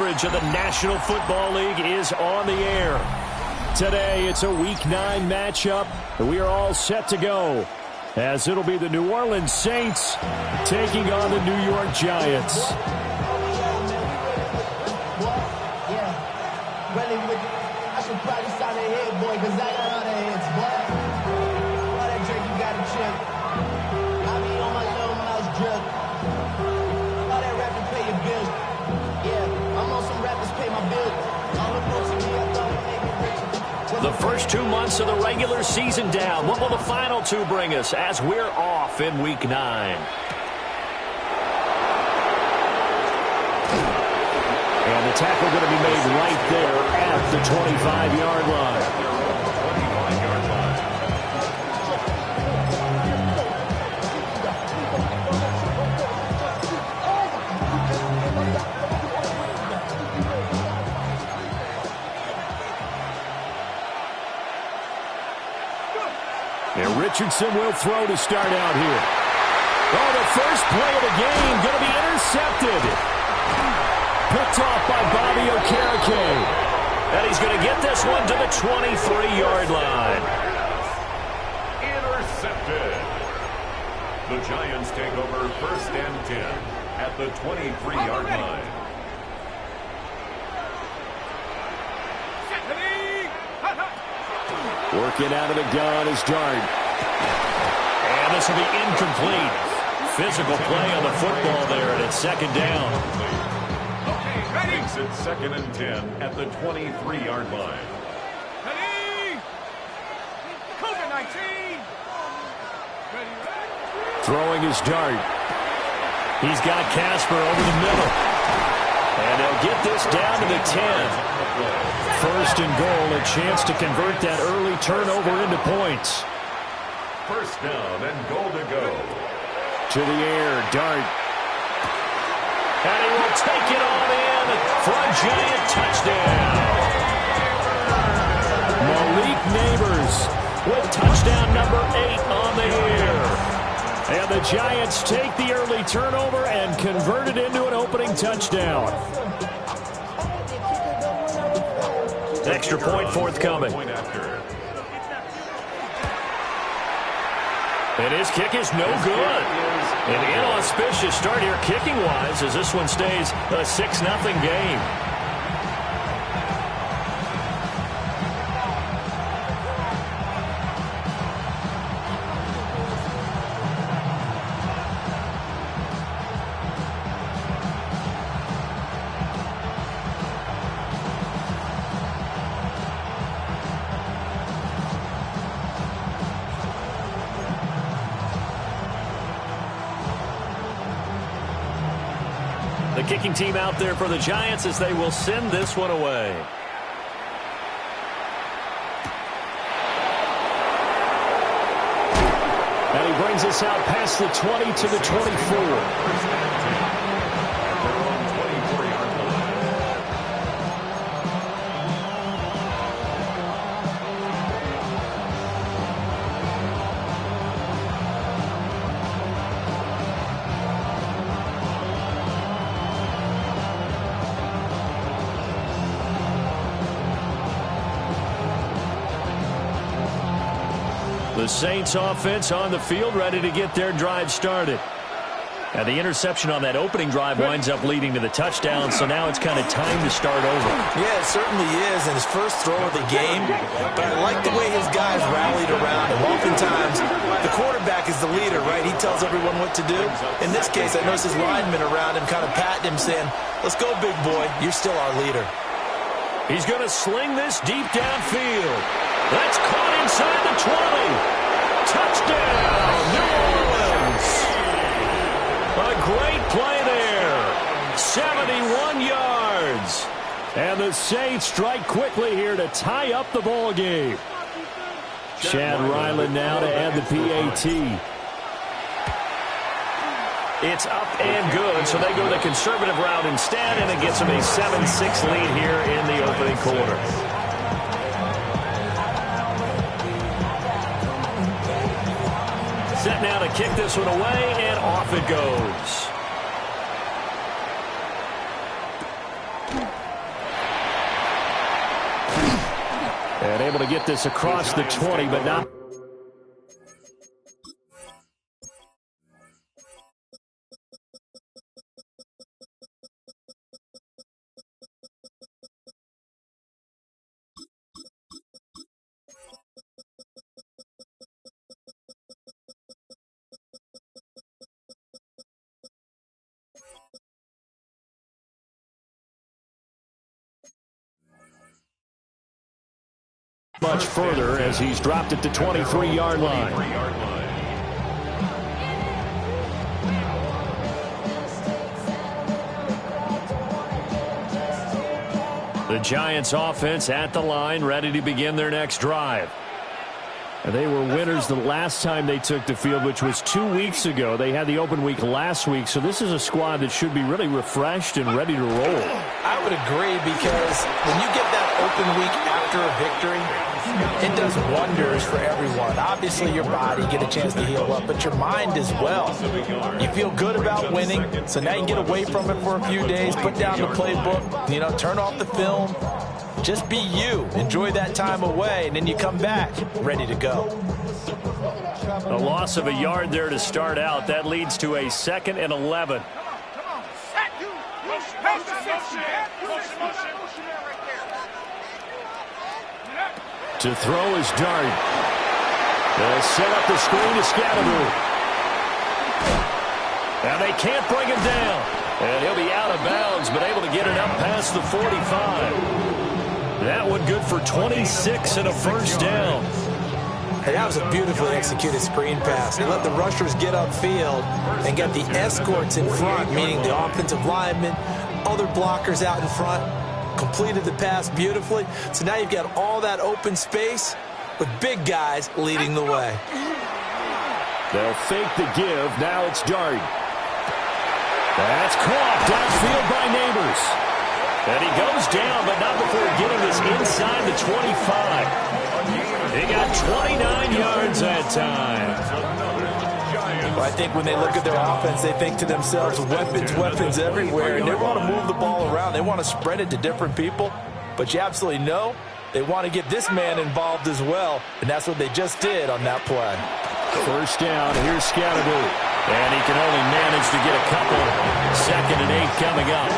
coverage of the National Football League is on the air. Today, it's a Week 9 matchup, and we are all set to go, as it'll be the New Orleans Saints taking on the New York Giants. The first 2 months of the regular season down. What will the final 2 bring us as we're off in Week 9? And the tackle going to be made right there at the 25-yard line. And Richardson will throw to start out here. Oh, the first play of the game going to be intercepted. Picked off by Bobby Okereke. And he's going to get this one to the 23-yard line. Intercepted. The Giants take over 1st and 10 at the 23-yard line. Working out of the gun is Dart. And this will be incomplete. Physical play on the football there, and it's 2nd down. Makes it 2nd and 10 at the 23-yard line. COVID-19. Throwing is Dart. He's got Casper over the middle. And they'll get this down to the 10. 1st and goal, a chance to convert that early turnover into points. 1st down and goal to go. To the air, Dart. And he will take it on in for a Giant touchdown. Malik Neighbors with touchdown number 8 on the year. And the Giants take the early turnover and convert it into an opening touchdown. Extra point forthcoming. And his kick is no good. An inauspicious start here kicking-wise as this one stays a 6-0 game. The kicking team out there for the Giants as they will send this one away. And he brings us out past the 20 to the 24. The Saints offense on the field, ready to get their drive started. Now the interception on that opening drive winds up leading to the touchdown, so now it's kind of time to start over. Yeah, it certainly is, and his first throw of the game. But I like the way his guys rallied around him. Oftentimes, the quarterback is the leader, right? He tells everyone what to do. In this case, I noticed his linemen around him kind of patting him, saying, "Let's go, big boy. You're still our leader." He's going to sling this deep downfield. That's caught inside the 20. Touchdown, New Orleans. A great play there. 71 yards. And the Saints strike quickly here to tie up the ball game. Chad Ryland now to add the PAT. It's up and good, so they go the conservative route instead, and it gets them a 7-6 lead here in the opening quarter. Set now to kick this one away, and off it goes. And able to get this across the 20, but not. Much further as he's dropped it to 23-yard line. The Giants offense at the line, ready to begin their next drive. They were winners the last time they took the field, which was 2 weeks ago. They had the open week last week, so this is a squad that should be really refreshed and ready to roll. I would agree, because when you get that open week after a victory, it does wonders for everyone. Obviously, your body, get a chance to heal up, but your mind as well. You feel good about winning, so now you can get away from it for a few days, put down the playbook, turn off the film. Just be you. Enjoy that time away, and then you come back ready to go. A loss of a yard there to start out. That leads to a 2nd and 11. To throw is Dart. They'll set up the screen to Scatteroo. And they can't bring him down. And he'll be out of bounds, but able to get it up past the 45. That one good for 26 and a first down. Hey, that was a beautifully executed screen pass. They let the rushers get upfield and get the escorts in front, meaning the offensive linemen, other blockers out in front. Completed the pass beautifully. So now you've got all that open space with big guys leading the way. They'll fake the give. Now it's Dart. That's caught downfield by Neighbors. And he goes down, but not before getting this inside the 25. He got 29 yards that time. Well, I think when they look at their offense, they think to themselves, weapons everywhere, and they want to move the ball around. They want to spread it to different people, but you absolutely know they want to get this man involved as well, and that's what they just did on that play. First down, here's Scatteroo, and he can only manage to get a couple. 2nd and 8 coming up.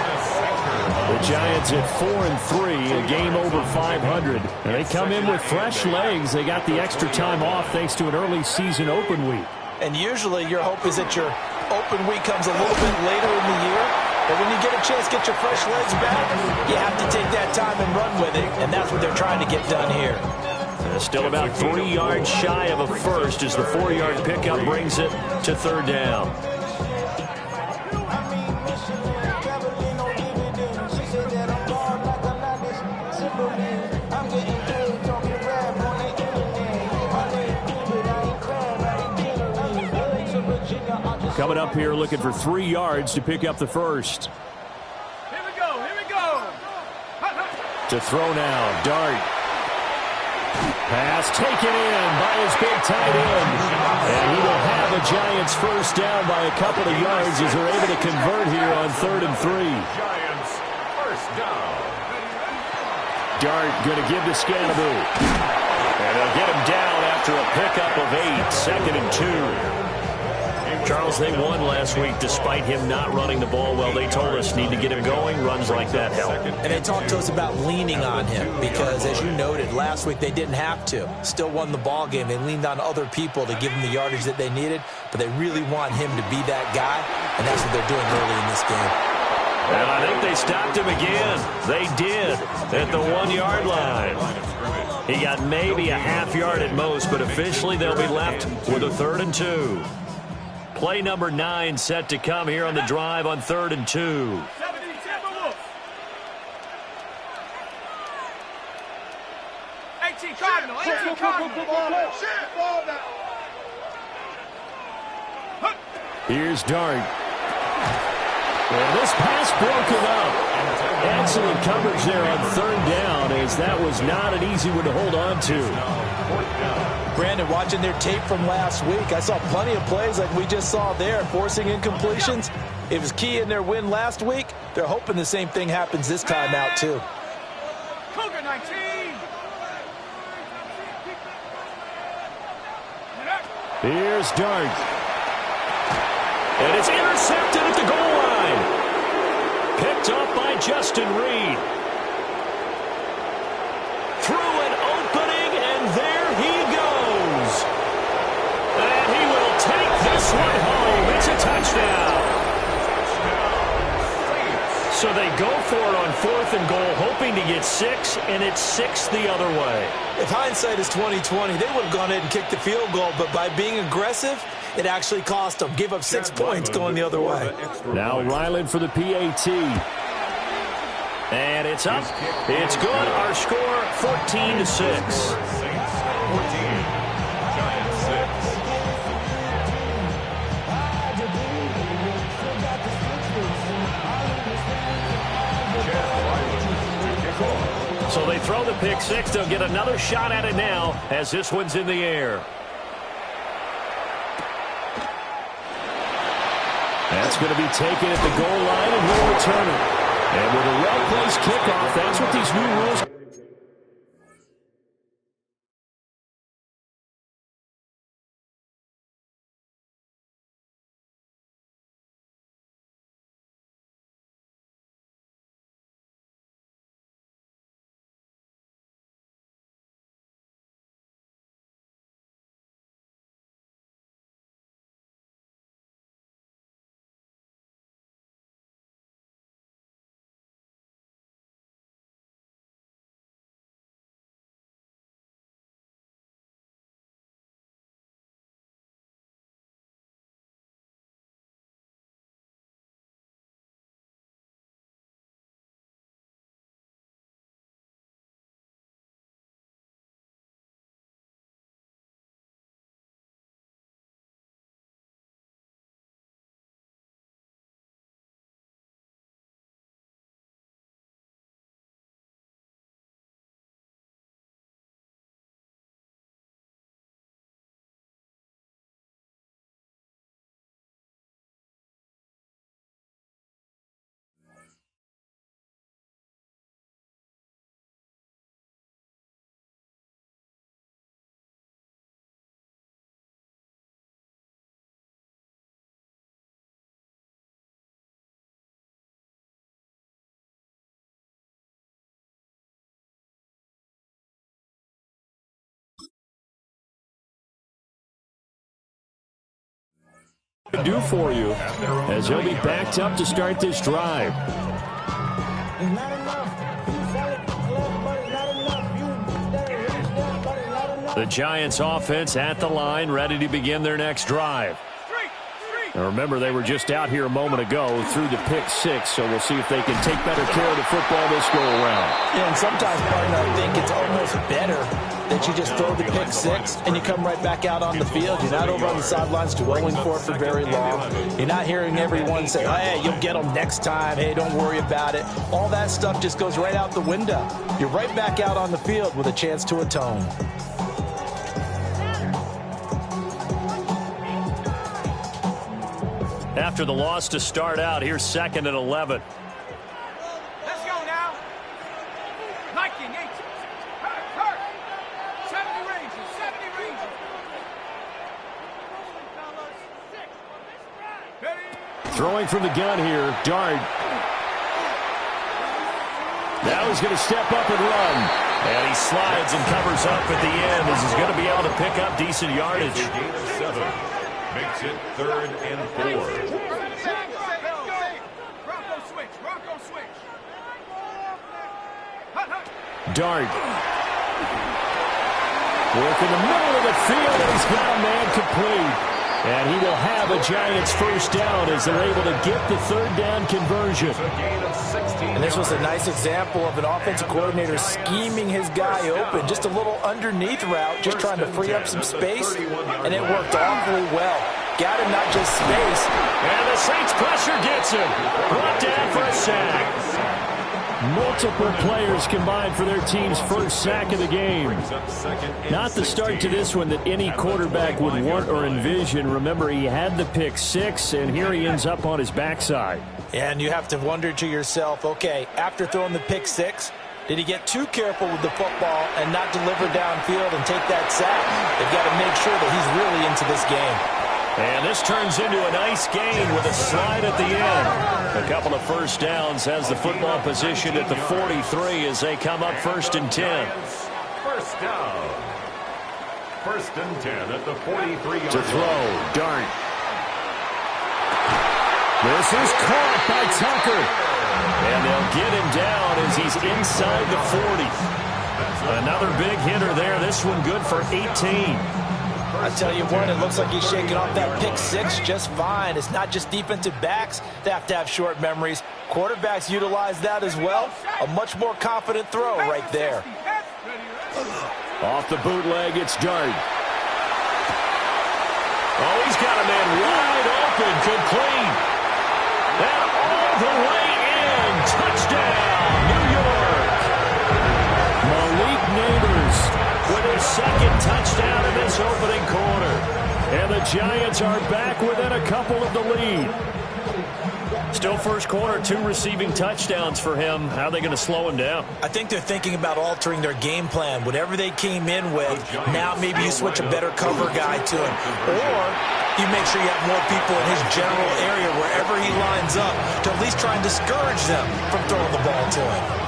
The Giants at 4-3, a game over 500. And they come in with fresh legs. They got the extra time off thanks to an early season open week. And usually your hope is that your open week comes a little bit later in the year. But when you get a chance to get your fresh legs back, you have to take that time and run with it. And that's what they're trying to get done here. Still about 3 yards shy of a first as the 4-yard pickup brings it to 3rd down. Coming up here looking for 3 yards to pick up the first. Here we go, here we go. To throw now, Dart. Pass taken in by his big tight end. And he will have the Giants first down by a couple of yards as they're able to convert here on 3rd and 3. Giants first down. Dart going to give to Scatteroo. And they'll get him down after a pickup of 8, 2nd and 2. Charles, they won last week despite him not running the ball well. They told us need to get him going. Runs like that help. And they talked to us about leaning on him because, as you noted, last week they didn't have to. Still won the ball game. They leaned on other people to give them the yardage that they needed, but they really want him to be that guy, and that's what they're doing early in this game. And I think they stopped him again. They did at the 1-yard line. He got maybe a half yard at most, but officially they'll be left with a 3rd and 2. Play number 9 set to come here on the drive on 3rd and 2. 18 Cardinal, 18 Cardinal. Here's Dart. And this pass broken up. Excellent coverage there on 3rd down, as that was not an easy one to hold on to. Brandon, watching their tape from last week, I saw plenty of plays like we just saw there, forcing incompletions. It was key in their win last week. They're hoping the same thing happens this time out, too. Cougar 19. Here's Dart. And it's intercepted at the goal line. Picked up by Justin Reed. Through an opening, and there he goes. And he will take this one home. It's a touchdown. So they go for it on 4th and goal, hoping to get 6, and it's 6 the other way. If hindsight is 20/20, they would have gone ahead and kicked the field goal, but by being aggressive, it actually cost them. Give up 6 points going the other way. Now Ryland for the PAT. And it's up. It's good. Our score, 14-6. So they throw the pick 6. They'll get another shot at it now as this one's in the air. That's going to be taken at the goal line, and we'll return it. And with a well-placed kickoff, that's what these new rules. Do for you as he'll be backed up to start this drive. The Giants offense at the line, ready to begin their next drive. Now remember, they were just out here a moment ago through the pick 6, so we'll see if they can take better care of the football this go around. Yeah, and sometimes, partner, I think it's almost better that you just throw the pick 6 and you come right back out on the field. You're not over on the sidelines dwelling for it for very long. You're not hearing everyone say, hey, you'll get them next time. Hey, don't worry about it. All that stuff just goes right out the window. You're right back out on the field with a chance to atone. After the loss to start out, here's 2nd and 11. Let's go now. Liking 8. Hurt. 70 ranges. 70 ranges. Throwing from the gun here, Dart. Now he's going to step up and run. And he slides and covers up at the end as he's going to be able to pick up decent yardage. Makes it 3rd and 4. Bronco switch. Dart. Work in the middle of the field, and he's got a man complete. And he will have a Giants first down as they're able to get the 3rd down conversion. And this was a nice example of an offensive coordinator scheming his guy open. Just a little underneath route, just trying to free up some space, and it worked awfully well. Got him not just space. And the Saints pressure gets him. Brought down for a sack. Multiple players combined for their team's first sack of the game. Not the start to this one that any quarterback would want or envision. Remember, he had the pick 6, and here he ends up on his backside. And you have to wonder to yourself, okay, after throwing the pick 6, Did he get too careful with the football and not deliver downfield and take that sack? They've got to make sure that he's really into this game. And this turns into a nice gain with a slide at the end. A couple of first downs, has the football position at the 43 as they come up 1st and 10. First down. 1st and 10 at the 43-yard To throw, Dart. This is caught by Tucker. And they'll get him down as he's inside the 40. Another big hitter there. This one good for 18. I tell you what, it looks like he's shaking off that pick six just fine. It's not just defensive backs that have to have short memories. Quarterbacks utilize that as well. A much more confident throw right there. Off the bootleg, it's Dart. Oh, he's got a man wide open, complete. And all the way in. Touchdown, New York. Malik Neighbors with his 2nd touchdown in this opening quarter. And the Giants are back within a couple of the lead. Still first quarter, 2 receiving touchdowns for him. How are they going to slow him down? I think they're thinking about altering their game plan. Whatever they came in with, now maybe you switch a better cover guy to him. Or you make sure you have more people in his general area wherever he lines up to at least try and discourage them from throwing the ball to him.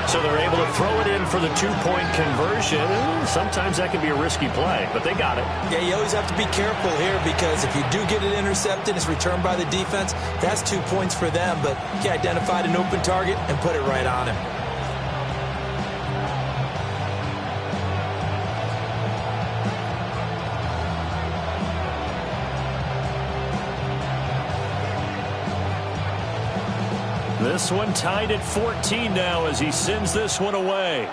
So they're able to throw it in for the 2-point conversion. Sometimes that can be a risky play, but they got it. Yeah, you always have to be careful here because if you do get it intercepted, it's returned by the defense, that's 2 points for them. But he identified an open target and put it right on him. This one tied at 14 now as he sends this one away.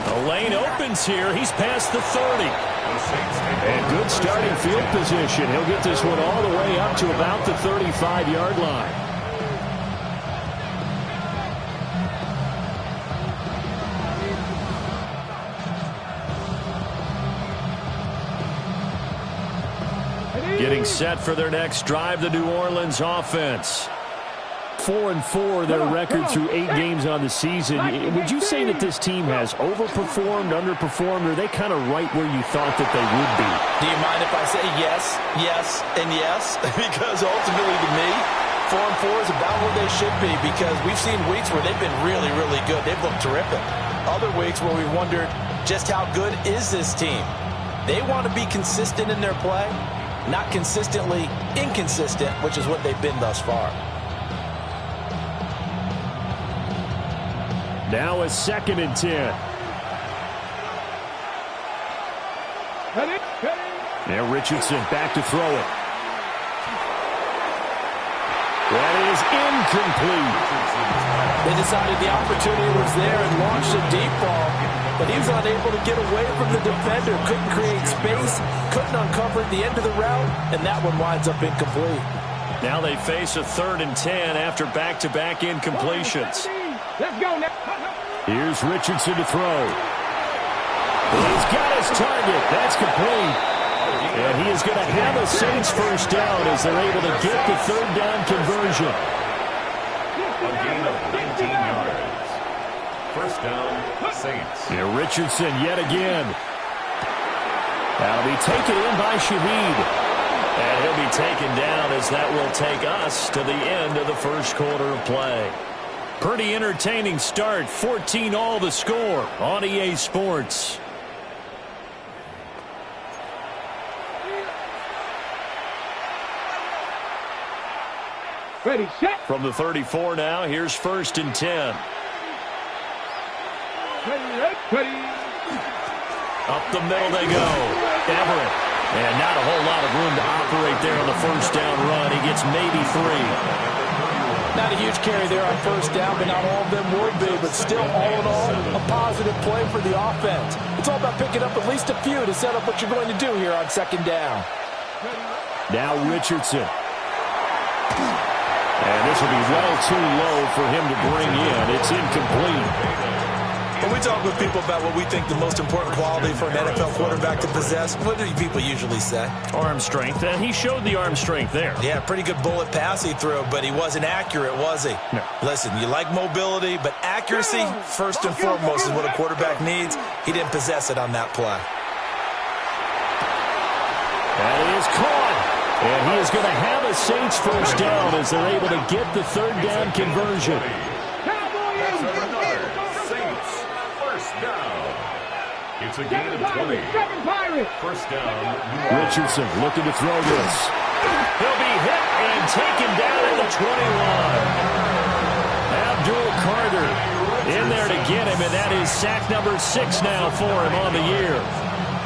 The lane opens here. He's past the 30. And good starting field position. He'll get this one all the way up to about the 35-yard line. Getting set for their next drive, the New Orleans offense. 4-4 their record through 8 games on the season. Would you say that this team has overperformed, underperformed, or are they kind of right where you thought that they would be? Do you mind if I say yes, yes, and yes? Because ultimately to me, 4-4 is about where they should be because we've seen weeks where they've been really, really good. They've looked terrific. Other weeks where we've wondered just how good is this team. They want to be consistent in their play, not consistently inconsistent, which is what they've been thus far. Now a 2nd and 10. Now Richardson back to throw it. That is incomplete. They decided the opportunity was there and launched a deep ball, but he was unable to get away from the defender, couldn't create space, couldn't uncover the end of the route, and that one winds up incomplete. Now they face a 3rd and 10 after back-to-back incompletions. Let's go now. Here's Richardson to throw. He's got his target. That's complete. And he is going to have a Saints first down as they're able to get the 3rd down conversion. A gain of 19 yards. First down, Saints. And Richardson yet again. That'll be taken in by Shaheed. And he'll be taken down as that will take us to the end of the first quarter of play. Pretty entertaining start. 14-all the score on EA Sports. Ready, set. From the 34 now, here's 1st and 10. Ready. Up the middle they go. Everett. And not a whole lot of room to operate there on the first down run. He gets maybe 3. Not a huge carry there on first down, but not all of them would be. But still, all in all, a positive play for the offense. It's all about picking up at least a few to set up what you're going to do here on 2nd down. Now Richardson. And this will be well too low for him to bring in. It's incomplete. When we talk with people about what we think the most important quality for an NFL quarterback to possess, what do people usually say? Arm strength, and he showed the arm strength there. Yeah, pretty good bullet pass he threw, but he wasn't accurate, was he? No. Listen, you like mobility, but accuracy, first and foremost, is what a quarterback needs. He didn't possess it on that play. That is caught. And he is going to have a Saints first down as they're able to get the third down conversion. That's another Saints first down. It's a gain of 20. First down. Richardson looking to throw this. He'll be hit and taken down at the 21. Abdul Carter in there to get him, and that is sack number 6 now for him on the year.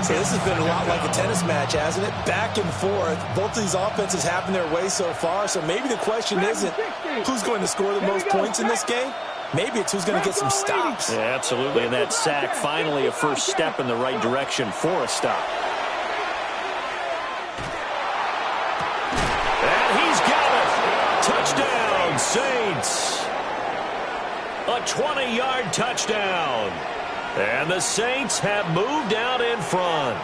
So this has been a lot like a tennis match, hasn't it? Back and forth. Both of these offenses having their way so far, so maybe the question isn't who's going to score the most points in this game. Maybe it's who's going to get some stops. Yeah, absolutely, and that sack finally a first step in the right direction for a stop. And he's got it. Touchdown, Saints. A 20-yard touchdown. And the Saints have moved out in front.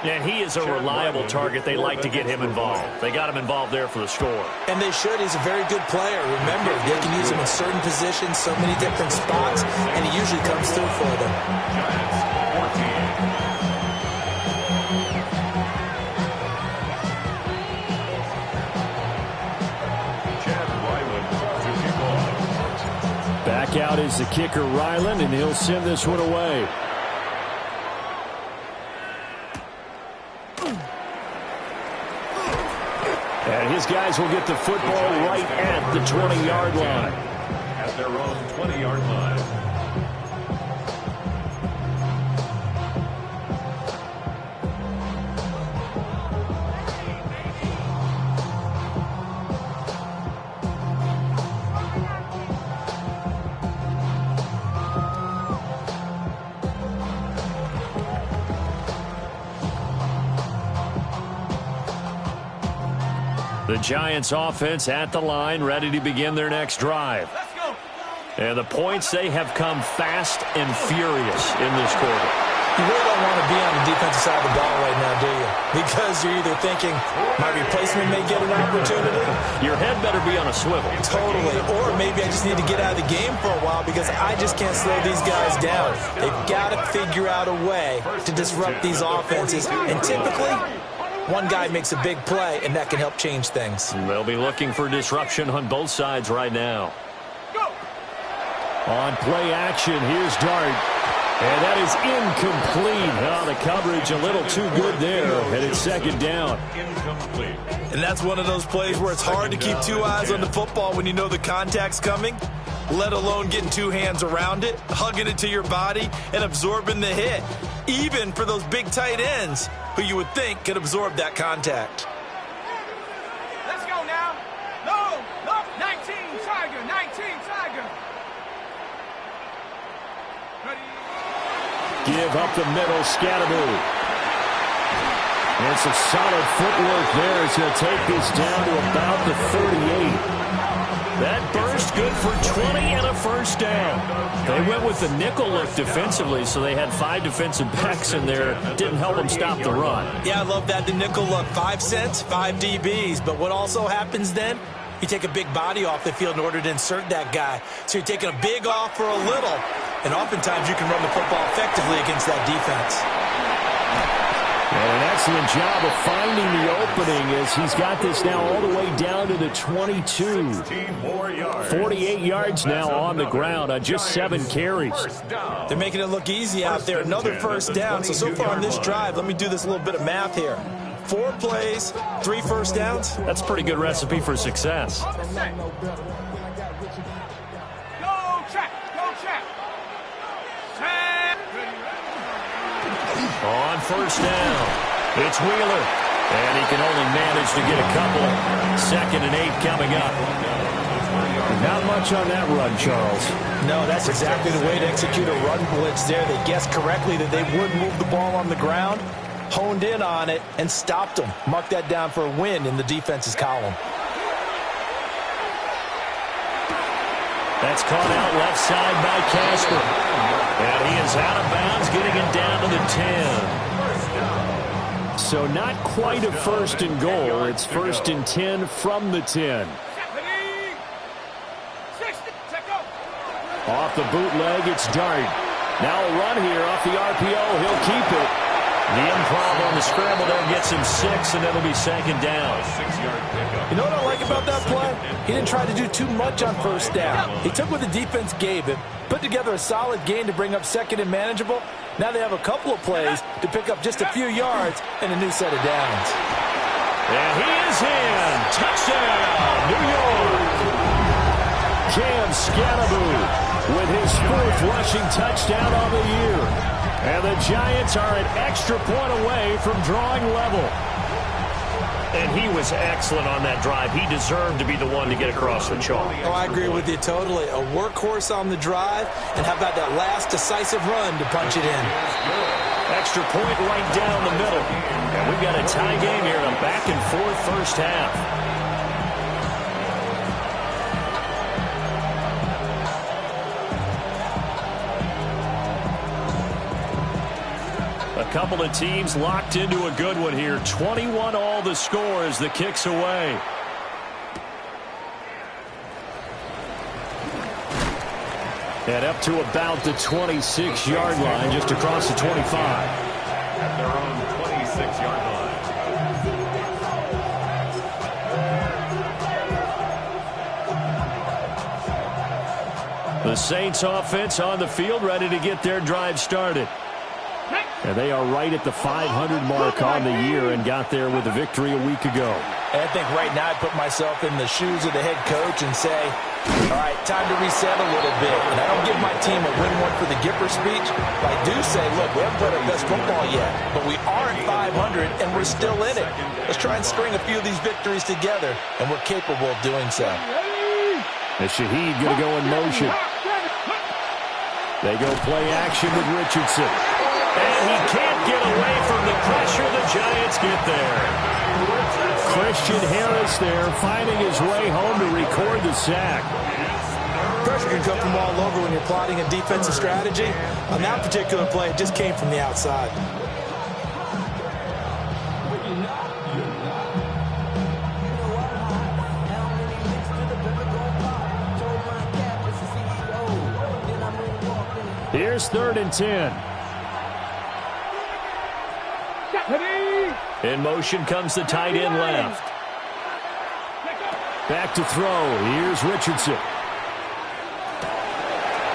And he is a reliable target. They like to get him involved. They got him involved there for the score. And they should. He's a very good player. Remember, they can use him in certain positions, so many different spots, and he usually comes through for them. Giants 14. Chad Ryland to kick off. Back out is the kicker, Ryland, and he'll send this one away. And his guys will get the football right at the 20-yard line. At their own 20-yard line. The Giants offense at the line, ready to begin their next drive. And the points, they have come fast and furious in this quarter. You really don't want to be on the defensive side of the ball right now, do you? Because you're either thinking, my replacement may get an opportunity. Your head better be on a swivel. Totally. Or maybe I just need to get out of the game for a while because I just can't slow these guys down. They've got to figure out a way to disrupt these offenses. And typically, one guy makes a big play, and that can help change things. They'll be looking for disruption on both sides right now. On play action, here's Dart. And that is incomplete. Oh, the coverage a little too good there. And it's second down. Incomplete. And that's one of those plays where it's hard to keep two eyes on the football when you know the contact's coming, let alone getting two hands around it, hugging it to your body, and absorbing the hit. Even for those big tight ends who you would think could absorb that contact. Let's go now. No, 19, Tiger, 19, Tiger. Give up the middle, Scatteroo. And some solid footwork there as he'll take this down to about the 38. That burst good for 20 and a first down. They went with the nickel look defensively, so they had 5 defensive backs in there. Didn't help them stop the run. Yeah, I love that, the nickel look. 5 cents, 5 DBs. But what also happens then? You take a big body off the field in order to insert that guy. So you're taking a big off for a little. And oftentimes you can run the football effectively against that defense. And an excellent job of finding the opening as he's got this now all the way down to the 22. 48 yards now on the ground on just 7 carries. They're making it look easy out there. Another first down. So far on this drive, let me do this little bit of math here. 4 plays, 3 first downs. That's a pretty good recipe for success. Go check. On first down, it's Wheeler. And he can only manage to get a couple. 2nd and 8 coming up. Not much on that run, Charles. No, that's exactly the way to execute a run blitz there. They guessed correctly that they would move the ball on the ground, honed in on it, and stopped them. Mark that down for a win in the defense's column. That's caught out left side by Casper. And he is out of bounds, getting it down to the 10. So not quite a first and goal. It's first and 10 from the 10. Off the bootleg, it's Dart. Now a run here off the RPO. He'll keep it. The improv on the scramble there gets him 6, and it'll be second down. You know what I like about that play? He didn't try to do too much on first down. He took what the defense gave him, put together a solid gain to bring up second and manageable. Now they have a couple of plays to pick up just a few yards and a new set of downs. And he is in. Touchdown, New York. Cam Scannaboo with his 4th rushing touchdown on the year. And the Giants are an extra point away from drawing level. And he was excellent on that drive. He deserved to be the one to get across the chalk. Oh, I agree with you totally. A workhorse on the drive, and how about that last decisive run to punch it in? Extra point right down the middle. And we've got a tie game here in a back-and-forth first half. A couple of teams locked into a good one here. 21 all the score as the kick's away. And up to about the 26-yard line, just across the 25. At their own 26-yard line. The Saints offense on the field, ready to get their drive started. And they are right at the 500 mark on the year and got there with a victory a week ago. I think right now I put myself in the shoes of the head coach and say, all right, time to reset a little bit. And I don't give my team a win one for the Gipper speech, but I do say, look, we haven't played our best football yet, but we are at 500 and we're still in it. Let's try and string a few of these victories together, and we're capable of doing so. And Shaheed going to go in motion. They go play action with Richardson. And he can't get away from the pressure. The Giants get there. Christian Harris there, finding his way home to record the sack. Pressure can come from all over when you're plotting a defensive strategy. On that particular play, it just came from the outside. Here's 3rd and 10. In motion comes the tight end left. Back to throw. Here's Richardson.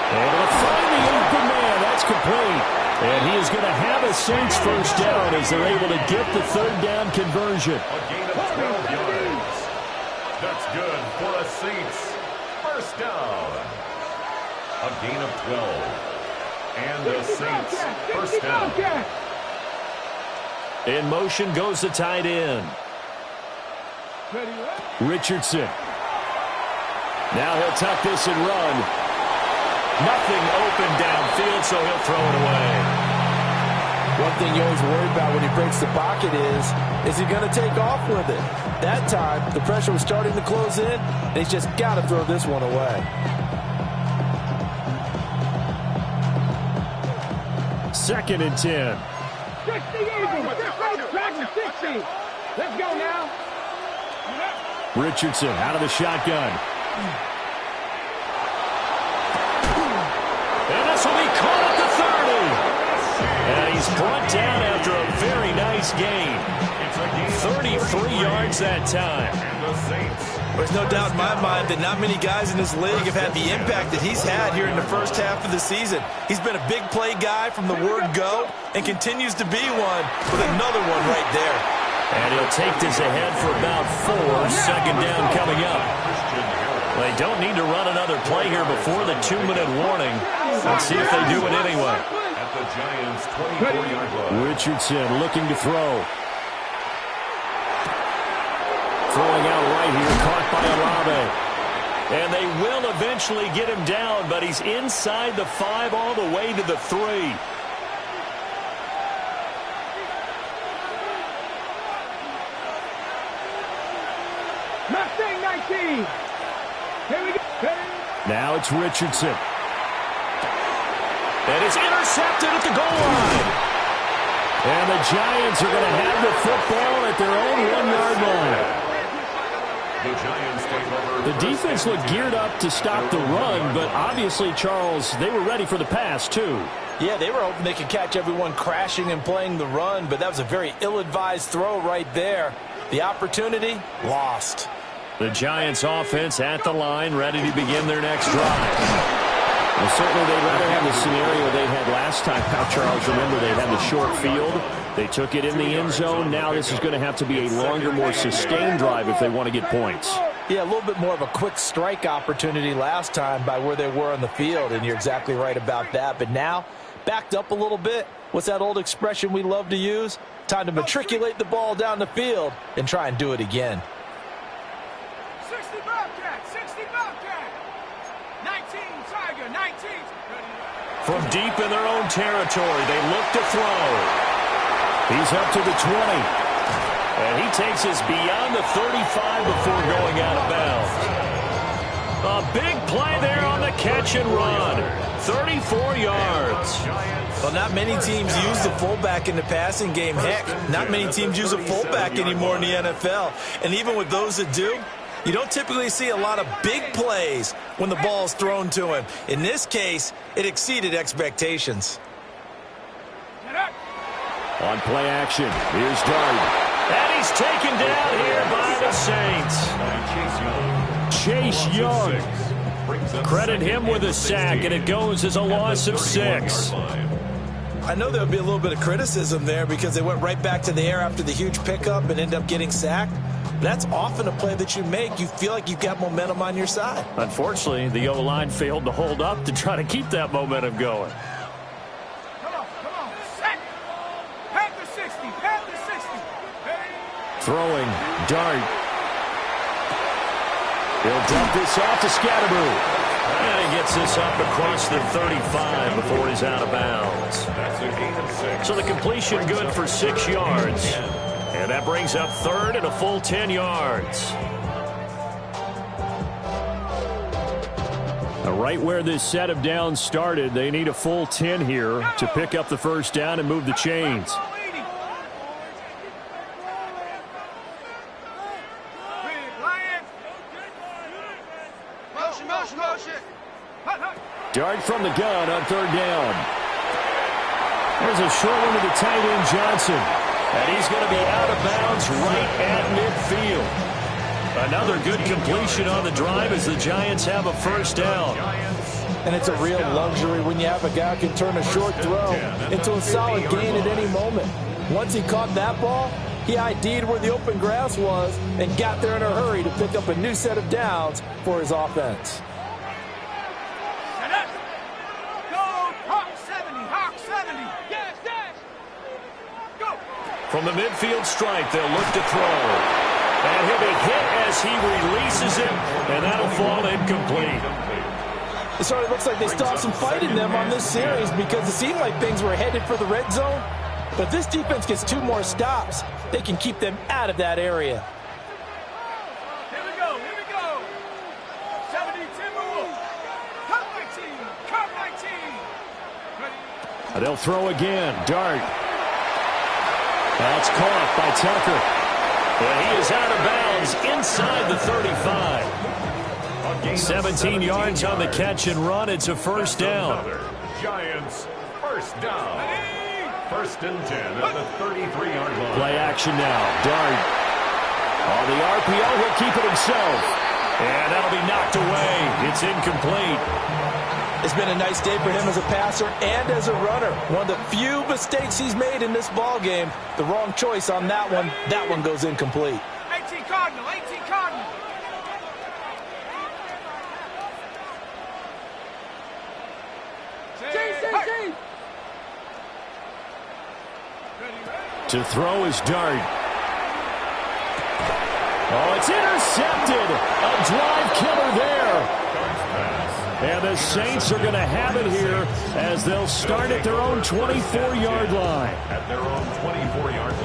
And he'll find the open man. That's complete. And he is going to have a Saints first down as they're able to get the 3rd down conversion. A gain of 12 yards. That's good for a Saints first down. A gain of 12. And the Saints first down. In motion goes the tight end. Richardson. Now he'll tuck this and run. Nothing open downfield, so he'll throw it away. One thing you always worry about when he breaks the pocket is he going to take off with it? That time, the pressure was starting to close in, and he's just got to throw this one away. 2nd and 10. 60 Eagles. 60. Let's go now. Richardson out of the shotgun. And this will be caught at the 30. And he's brought down after a very nice gain. 33 yards that time. There's no doubt in my mind that not many guys in this league have had the impact that he's had here in the first half of the season. He's been a big play guy from the word go and continues to be one with another one right there. And he'll take this ahead for about 4. 2nd down coming up. They don't need to run another play here before the 2-minute warning. Let's see if they do it anyway. At the Giants' 24-yard line. Richardson looking to throw. Throwing out right here, caught by Olave. And they will eventually get him down, but he's inside the 5 all the way to the 3. Mustang 19. Here we go. Now it's Richardson. And it's intercepted at the goal line. And the Giants are going to have the football at their own 1-yard line. The Giants take over. The defense looked geared up to stop the run, but obviously, Charles, they were ready for the pass, too. Yeah, they were hoping they could catch everyone crashing and playing the run, but that was a very ill-advised throw right there. The opportunity, lost. The Giants offense at the line, ready to begin their next drive. Well, certainly they'd rather have the scenario they had last time. Now, Charles, remember, they had the short field. They took it in the end zone. Now this is going to have to be a longer, more sustained drive if they want to get points. Yeah, a little bit more of a quick strike opportunity last time by where they were on the field, and you're exactly right about that. But now, backed up a little bit. What's that old expression we love to use? Time to matriculate the ball down the field and try and do it again. 60 Bobcat, 60 Bobcat. 19 Tiger, 19. From deep in their own territory, they look to throw. He's up to the 20. And he takes us beyond the 35 before going out of bounds. A big play there on the catch and run. 34 yards. Well, not many teams use the fullback in the passing game. Heck, not many teams use a fullback anymore in the NFL. And even with those that do, you don't typically see a lot of big plays when the ball is thrown to him. In this case, it exceeded expectations. On play action, here's Dart. And he's taken down here by the Saints. Chase Young. Credit him with a sack, and it goes as a loss of 6. I know there would be a little bit of criticism there because they went right back to the air after the huge pickup and end up getting sacked. That's often a play that you make. You feel like you've got momentum on your side. Unfortunately, the O-line failed to hold up to try to keep that momentum going. Come on, set. Panther 60, Panther 60. Throwing, Dart. He'll dump this off to Scatterboo. And he gets this up across the 35 before he's out of bounds. That's a gain of 6. So the completion good for 6 yards. And that brings up third and a full 10 yards. Right where this set of downs started, they need a full 10 here to pick up the first down and move the chains. Dart from the gun on third down. There's a short one to the tight end, Johnson. And he's going to be out of bounds right at midfield. Another good completion on the drive as the Giants have a first down. And it's a real luxury when you have a guy who can turn a short throw into a solid gain at any moment. Once he caught that ball, he ID'd where the open grass was and got there in a hurry to pick up a new set of downs for his offense. From the midfield stripe, they'll look to throw. And he'll be hit as he releases it, and that'll fall incomplete. It sort of looks like they stopped some fight in them on this series because it seemed like things were headed for the red zone. But if this defense gets 2 more stops, they can keep them out of that area. Here we go. 70 Timberwolves. Cut 19. They'll throw again. Dart. That's caught by Tucker. And he is out of bounds inside the 35. 17 yards on the catch and run. It's a first down. Giants, first down. First and 10 at the 33-yard line. Play action now. Dart. On the RPO, he'll keep it himself. And that'll be knocked away. It's incomplete. It's been a nice day for him as a passer and as a runner. One of the few mistakes he's made in this ball game. The wrong choice on that one. That one goes incomplete. 18 Cardinal. To throw is Dart. Oh, it's intercepted. A drive killer there. And the Saints are going to have it here as they'll start at their own 24-yard line. At their own 24-yard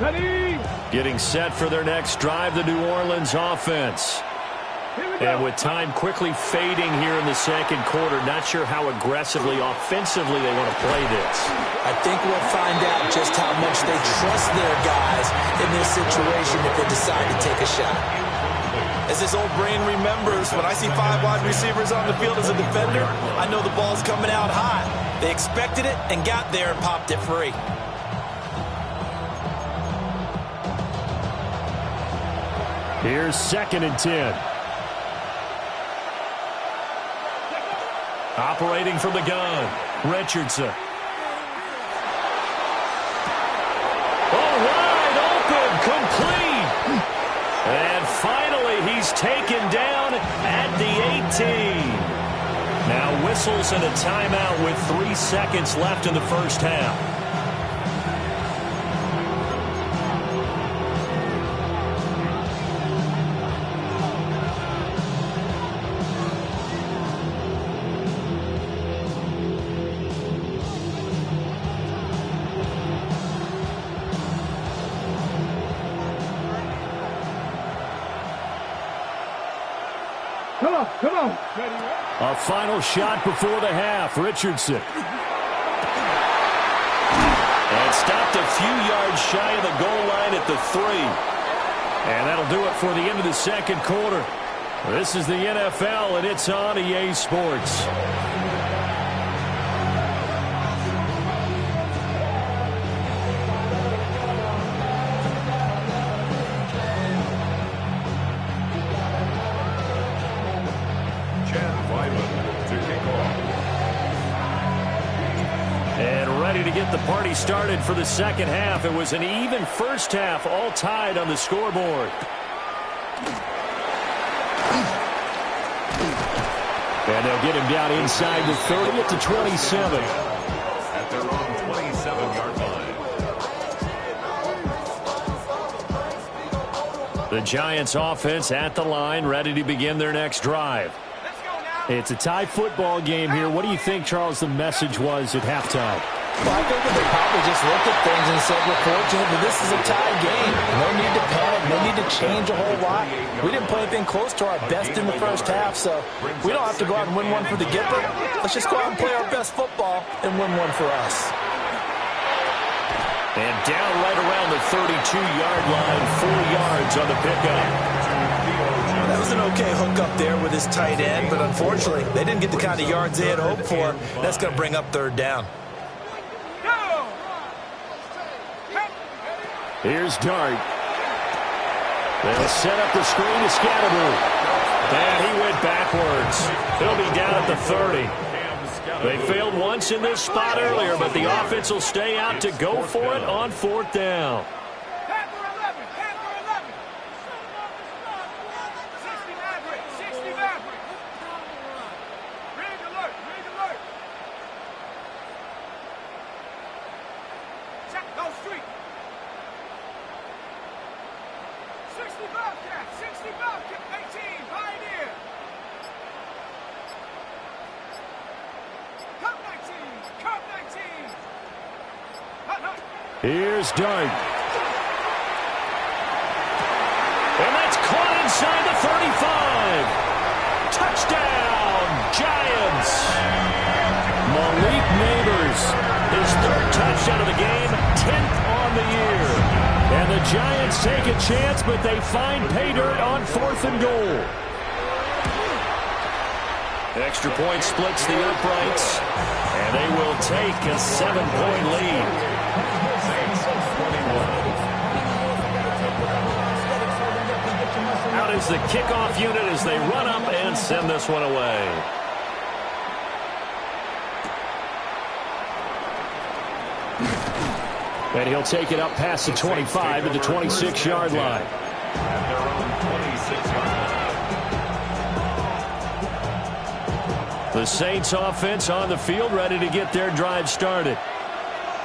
line. Getting set for their next drive, the New Orleans offense. And with time quickly fading here in the second quarter, not sure how aggressively, offensively they want to play this. I think we'll find out just how much they trust their guys in this situation if they decide to take a shot. As this old brain remembers, when I see 5 wide receivers on the field as a defender, I know the ball's coming out high. They expected it and got there and popped it free. Here's 2nd and 10. Operating from the gun, Richardson. Oh, wide open, complete. And finally, he's taken down at the 18. Now whistles and a timeout with 3 seconds left in the first half. Come on. A final shot before the half. Richardson. And stopped a few yards shy of the goal line at the 3. And that'll do it for the end of the second quarter. This is the NFL, and it's on EA Sports. To get the party started for the second half. It was an even first half, all tied on the scoreboard. And they'll get him down inside the 30 at the 27. At their own 27-yard line. The Giants offense at the line, ready to begin their next drive. It's a tie football game here. What do you think, Charles, the message was at halftime? Well, I think that they probably just looked at things and said, we're fortunate that this is a tie game. No need to panic. No need to change a whole lot. We didn't play anything close to our best in the first half, so we don't have to go out and win one for the Gipper. Let's just go out and play our best football and win one for us. And down right around the 32-yard line, 4 yards on the pickup. That was an okay hook up there with his tight end, but unfortunately, they didn't get the kind of yards they had hoped for. That's going to bring up 3rd down. Here's Dart. They'll set up the screen to Scatterbrain. And he went backwards. He'll be down at the 30. They failed once in this spot earlier, but the offense will stay out to go for it on 4th down. Here's Dart. And that's caught inside the 35. Touchdown, Giants. Malik Neighbors, His 3rd touchdown of the game, 10th on the year. and the Giants take a chance, but they find pay dirt on 4th and goal. Extra point splits the uprights, and they will take a 7-point lead. Out is the kickoff unit as they run up and send this one away. And he'll take it up past the 25 to the 26-yard line. At their own 26-yard line. The Saints offense on the field, ready to get their drive started.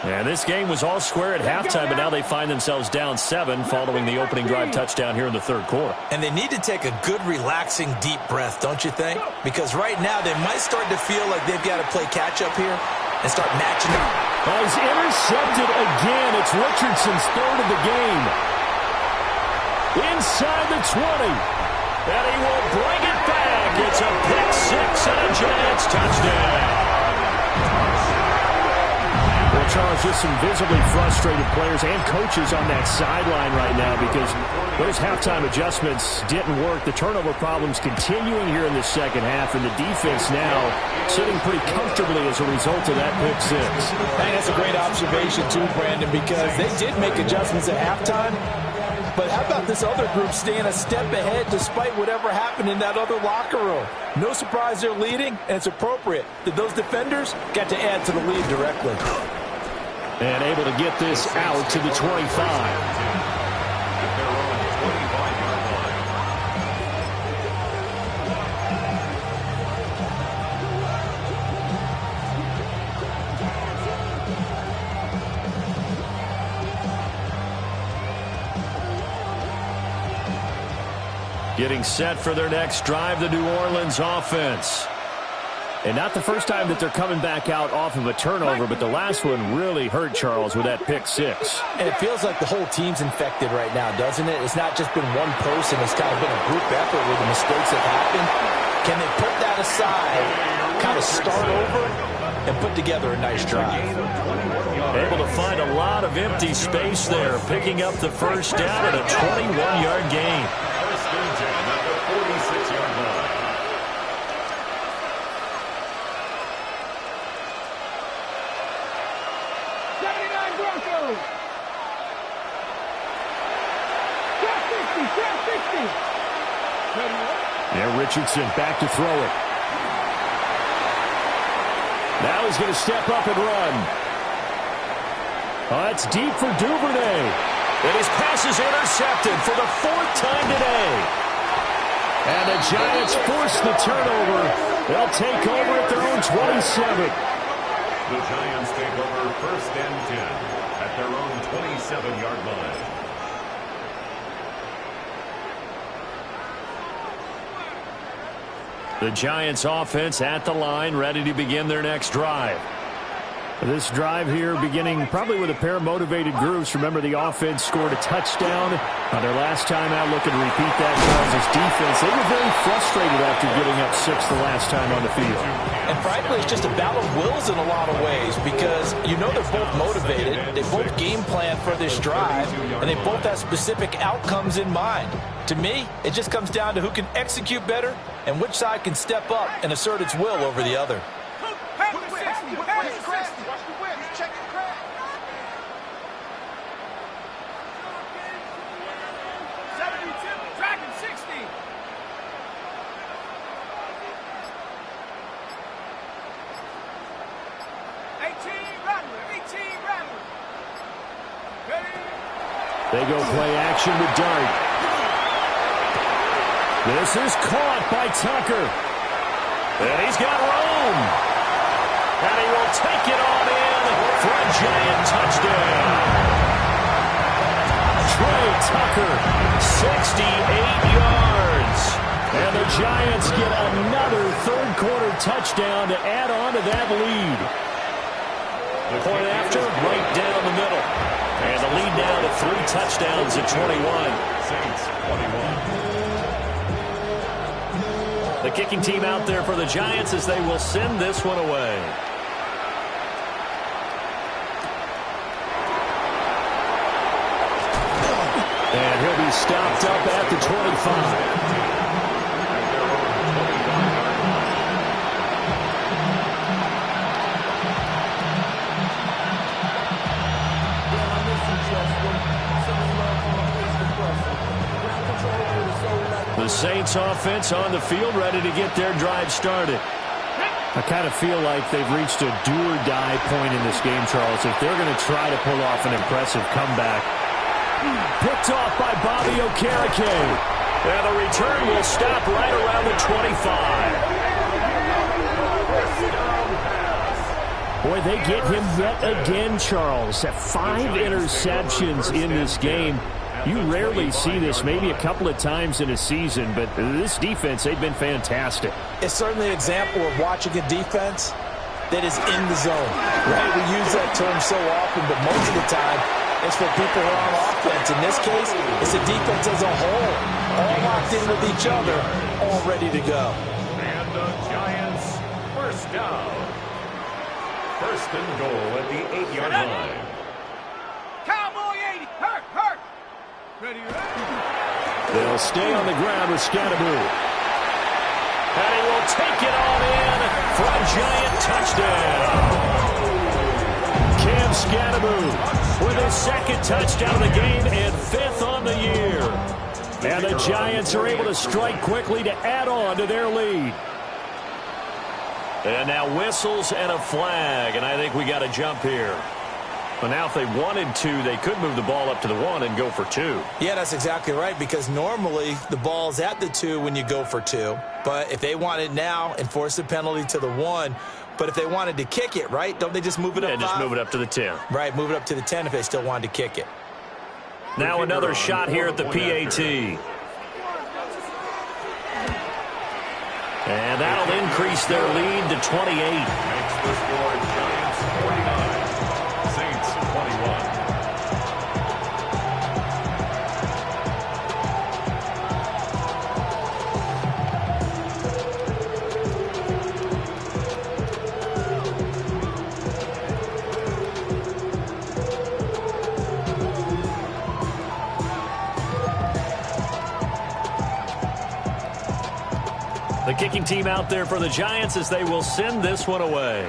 And this game was all square at halftime, but now they find themselves down 7 following the opening drive touchdown here in the 3rd quarter. And they need to take a good, relaxing, deep breath, don't you think? Because right now they might start to feel like they've got to play catch-up here and start matching up. He's intercepted again. It's Richardson's 3rd of the game. Inside the 20. And he will bring it back. It's a pick six and a Giants touchdown. Well, Charles, just some visibly frustrated players and coaches on that sideline right now because those halftime adjustments didn't work. The turnover problems continuing here in the second half, and the defense now sitting pretty comfortably as a result of that pick six. And that's a great observation, too, Brandon, because they did make adjustments at halftime. But how about this other group staying a step ahead despite whatever happened in that other locker room? No surprise they're leading, and it's appropriate that those defenders got to add to the lead directly. And able to get this out to the 25. Getting set for their next drive, the New Orleans offense. And not the first time that they're coming back out off of a turnover, but the last one really hurt Charles with that pick six. And it feels like the whole team's infected right now, doesn't it? It's not just been one person. It's kind of been a group effort where the mistakes have happened. Can they put that aside, kind of start over, and put together a nice drive? Able to find a lot of empty space there, picking up the first down at a 21-yard gain. First and 10 at the 46-yard line. Yeah, Richardson back to throw it. Now he's going to step up and run. Oh, it's deep for Duvernay. And his pass is intercepted for the fourth time today. And the Giants force the turnover. They'll take over at their own 27. The Giants take over first and 10 at their own 27-yard line. The Giants offense at the line, ready to begin their next drive. This drive here beginning probably with a pair of motivated groups. Remember, the offense scored a touchdown on their last time out. Looking to repeat that. Charles' defense, they were very frustrated after giving up 6 the last time on the field. And frankly, it's just a battle of wills in a lot of ways because you know they're both motivated. They both game plan for this drive, and they both have specific outcomes in mind. To me, it just comes down to who can execute better and which side can step up and assert its will over the other. They go play action with Dart. This is caught by Tucker. And he's got room. And he will take it on in for a Giant touchdown. Trey Tucker, 68 yards. And the Giants get another third-quarter touchdown to add on to that lead. The point after, right down the middle. And the lead now to 3 touchdowns at 21. Saints 21. The kicking team out there for the Giants as they will send this one away. And he'll be stopped up at the 25. The Saints offense on the field, ready to get their drive started. I kind of feel like they've reached a do-or-die point in this game, Charles. If they're going to try to pull off an impressive comeback. Picked off by Bobby Okereke. And the return will stop right around the 25. Boy, they get him yet again, Charles. 5 interceptions in this game. You rarely see this, maybe a couple of times in a season, but this defense, they've been fantastic. It's certainly an example of watching a defense that is in the zone, right? We use that term so often, but most of the time, it's for people who are on offense. In this case, it's the defense as a whole, all locked locked in with each other, all ready to go. And the Giants, first down. First and goal at the 8-yard line. Cowboy 80. Hurt. Ready. They'll stay on the ground with Scatteroo. And he will take it on in for a Giant touchdown. Cam Scatteroo with his second touchdown of the game and 5th on the year. And the Giants are able to strike quickly to add on to their lead. And now whistles and a flag, and I think we got to jump here. But now if they wanted to, they could move the ball up to the 1 and go for 2. Yeah, that's exactly right, because normally the ball's at the 2 when you go for 2. But if they want it now, enforce the penalty to the 1. But if they wanted to kick it, right, don't they just move it up? Yeah, just move it up to the 10. Right, move it up to the 10 if they still wanted to kick it. Now another shot here at the PAT. And that'll increase their lead to 28. Makes the score Giants 49, Saints 21. The kicking team out there for the Giants as they will send this one away.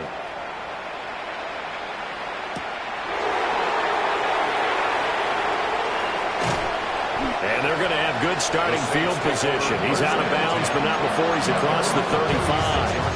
And they're going to have good starting field position. He's out of bounds, but not before he's across the 35.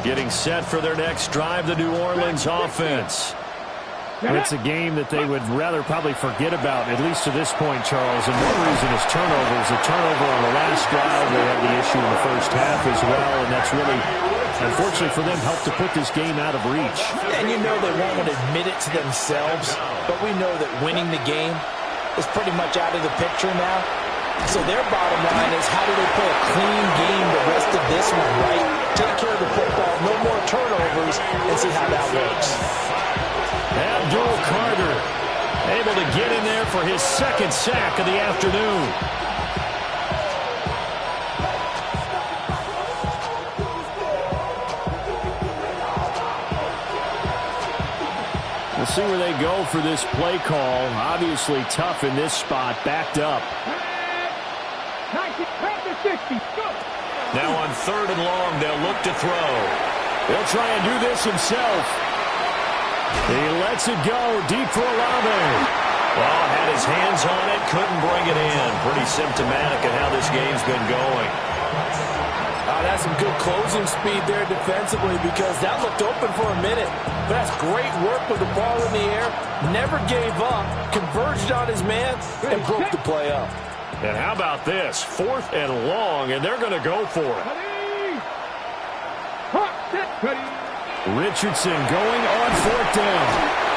Getting set for their next drive, the New Orleans offense. It's a game that they would rather probably forget about, at least to this point, Charles. And one reason is turnovers. A turnover on the last drive, they had the issue in the first half as well, and that's really, unfortunately for them, helped to put this game out of reach. And you know they won't admit it to themselves, but we know that winning the game is pretty much out of the picture now. So their bottom line is, how do they play a clean game the rest of this one, right? Take care of the football, no more turnovers, and see how that works. Abdul Carter able to get in there for his second sack of the afternoon. We'll see where they go for this play call. Obviously tough in this spot, backed up. Now on 3rd and long, they'll look to throw. He'll try and do this himself. He lets it go deep for Olave. Well, had his hands on it, couldn't bring it in. Pretty symptomatic of how this game's been going. Oh, that's some good closing speed there defensively, because that looked open for a minute. But that's great work with the ball in the air. Never gave up, converged on his man, and broke the play up. And how about this? 4th and long, and they're going to go for it. Richardson going on 4th down.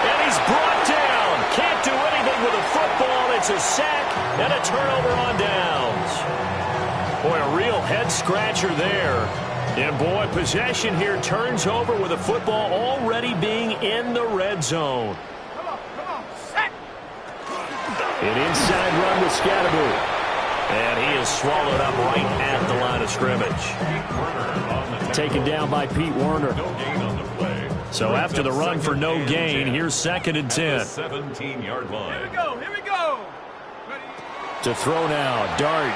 And he's brought down. Can't do anything with a football. It's a sack and a turnover on downs. Boy, a real head-scratcher there. And, boy, possession here turns over with a football already being in the red zone. Come on, sack. An inside run with Scatteroo. And he is swallowed up right at the line of scrimmage. Taken down by Pete Werner. No gain on the play. So after the run for no gain, here's 2nd and 10. 17-yard line. Here we go. Ready. To throw now, Dart.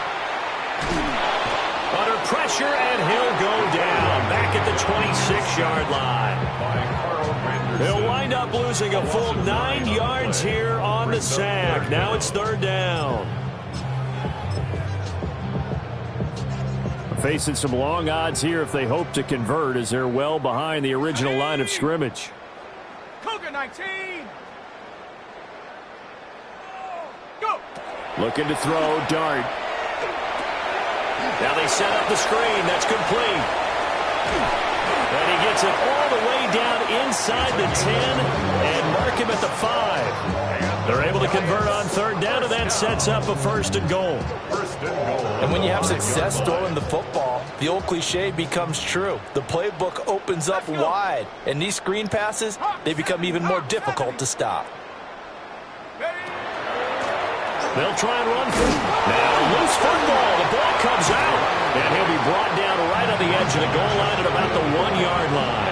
Under pressure, and he'll go down. Back at the 26-yard line. They'll wind up losing a full 9 yards here on the sack. Now it's 3rd down. Facing some long odds here if they hope to convert, as they're well behind the original line of scrimmage. Cougar 19. Go. Looking to throw, Dart. Now they set up the screen. That's complete. And he gets it all the way down inside the 10 and mark him at the 5. They're able to convert on third down, and that sets up a 1st and goal. And when you have success throwing the football, the old cliche becomes true. The playbook opens up wide, and these screen passes, they become even more difficult to stop. They'll try and run for it. Now, loose football. The ball comes out, and he'll be brought down right on the edge of the goal line at about the 1-yard line.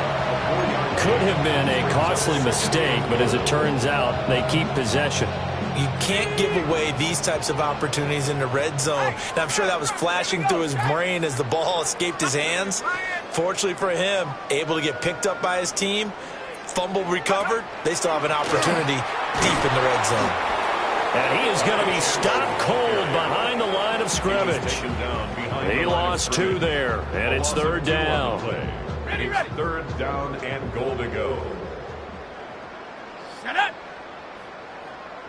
Could have been a costly mistake, but as it turns out, they keep possession. You can't give away these types of opportunities in the red zone. And I'm sure that was flashing through his brain as the ball escaped his hands. Fortunately for him, able to get picked up by his team, fumble recovered, they still have an opportunity deep in the red zone. And he is going to be stopped cold behind the line of scrimmage. He lost 2 there, and it's 3rd down. It's 3rd down and goal to go. Set up.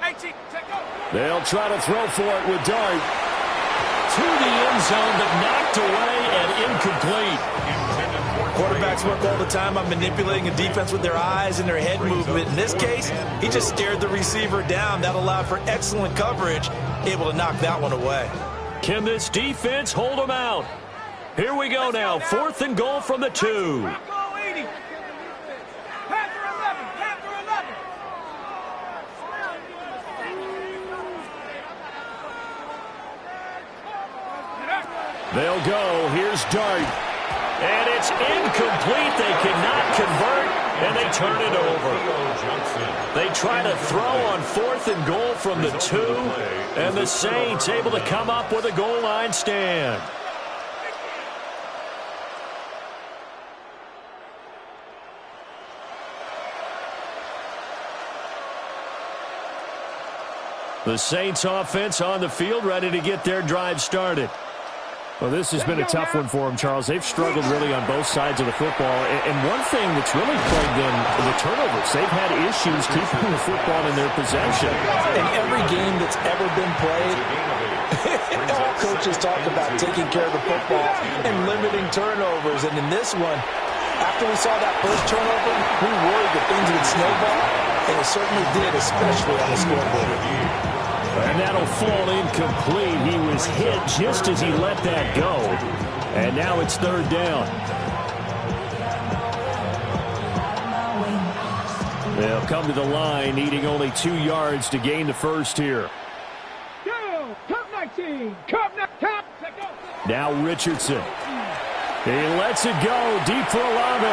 18, take go. They'll try to throw for it with Dart. To the end zone, but knocked away and incomplete. Quarterbacks work all the time on manipulating a defense with their eyes and their head movement. In this case, he just stared the receiver down. That allowed for excellent coverage, able to knock that one away. Can this defense hold them out? Here we go now, 4th and goal from the 2. Go 80. Panther 11, Panther 11. They'll go. Here's Dart. And it's incomplete. They cannot convert, and they turn it over. They try to throw on 4th and goal from the 2, and the Saints able to come up with a goal line stand. The Saints offense on the field, ready to get their drive started. Well, this has been a tough one for them, Charles. They've struggled really on both sides of the football. And one thing that's really plagued them, the turnovers. They've had issues keeping the football in their possession. In every game that's ever been played, all coaches talk about taking care of the football and limiting turnovers. And in this one, after we saw that first turnover, we worried that things would snowball, and it certainly did, especially on the scoreboard. And that'll fall incomplete. He was hit just as he let that go. And now it's 3rd down. They'll come to the line, needing only 2 yards to gain the first here. Go, Cup 19, Cup, Cup, let go. Now Richardson. He lets it go deep for Olave.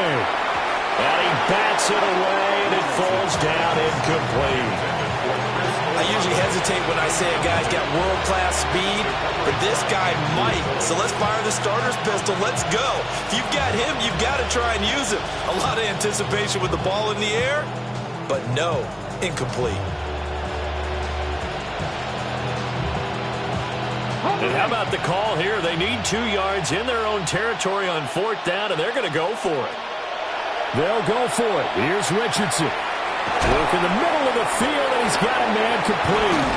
And he bats it away, and it falls down incomplete. I usually hesitate when I say a guy's got world-class speed, but this guy might. So let's fire the starter's pistol. Let's go. If you've got him, you've got to try and use him. A lot of anticipation with the ball in the air, but no, incomplete. And how about the call here? They need 2 yards in their own territory on 4th down, and they're going to go for it. They'll go for it. Here's Richardson. Work in the middle of the field, and he's got a man complete.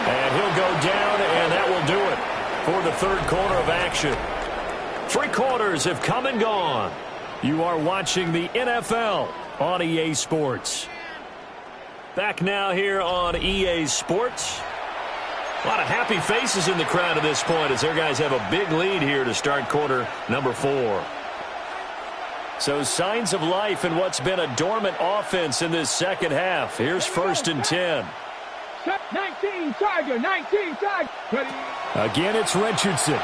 And he'll go down, and that will do it for the 3rd quarter of action. 3 quarters have come and gone. You are watching the NFL on EA Sports. Back now here on EA Sports. A lot of happy faces in the crowd at this point as their guys have a big lead here to start quarter number 4. So signs of life in what's been a dormant offense in this second half. Here's 1st and 10. 19, Tiger, 19, Tiger. Ready. Again, it's Richardson.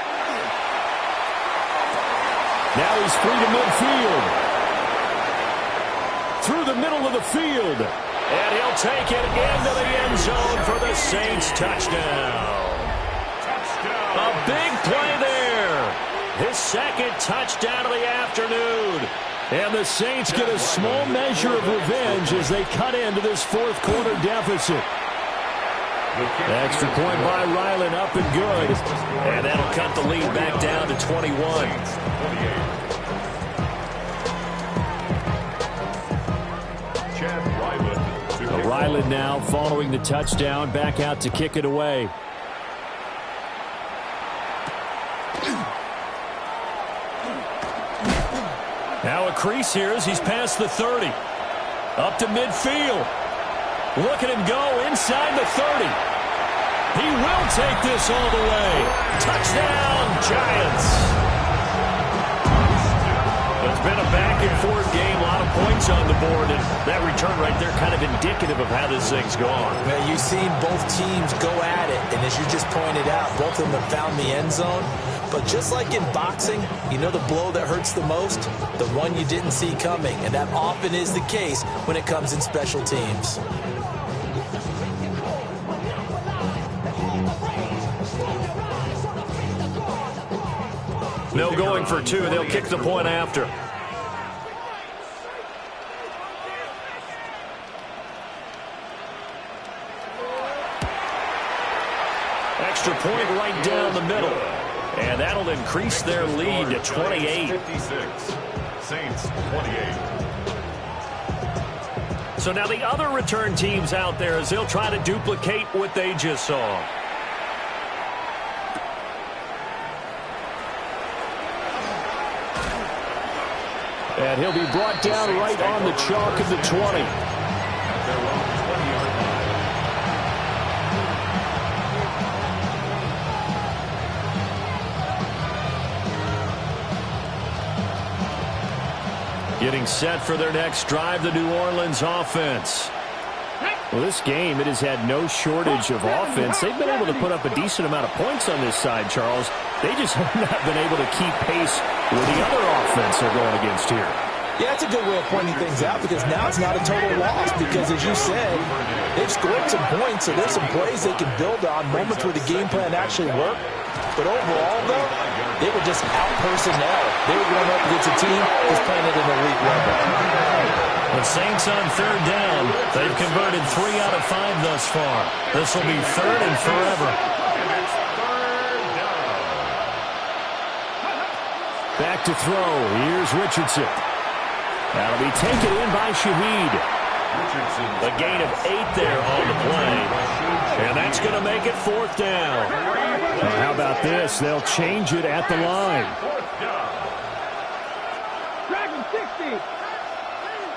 Now he's free to midfield. Through the middle of the field. And he'll take it into the end zone for the Saints touchdown. A big play there. His 2nd touchdown of the afternoon. And the Saints get a small measure of revenge as they cut into this 4th quarter deficit. Extra point by Ryland, up and good. And that'll cut the lead back down to 21. Ryland now following the touchdown, back out to kick it away. Now a crease here as he's past the 30. Up to midfield. Look at him go inside the 30. He will take this all the way. Touchdown, Giants. It's been a back-and-forth game, a lot of points on the board, and that return right there kind of indicative of how this thing's gone. Man, you've seen both teams go at it, and as you just pointed out, both of them have found the end zone. But just like in boxing, you know the blow that hurts the most? The one you didn't see coming, and that often is the case when it comes in special teams. No going for two. They'll kick the point after. Extra point right down the middle. And that'll increase their lead to 28. 56. Saints 28. So now the other return teams out there as they'll try to duplicate what they just saw. And he'll be brought down right on the chalk of the 20. At their own 20-yard line. Getting set for their next drive, the New Orleans offense. Well, this game, it has had no shortage of offense. They've been able to put up a decent amount of points on this side, Charles. They just have not been able to keep pace with the other offense they're going against here. Yeah, that's a good way of pointing things out because now it's not a total loss because, as you said, they've scored some points, so there's some plays they can build on, moments where the game plan actually worked. But overall, though, they were just out-personnel. They were going up against a team that's playing at an elite level. The Saints on third down. They've converted 3 out of 5 thus far. This will be third and forever. Back to throw. Here's Richardson. That'll be taken in by Shaheed. A gain of 8 there on the play. And that's going to make it fourth down. Well, how about this? They'll change it at the line. Dragon 60.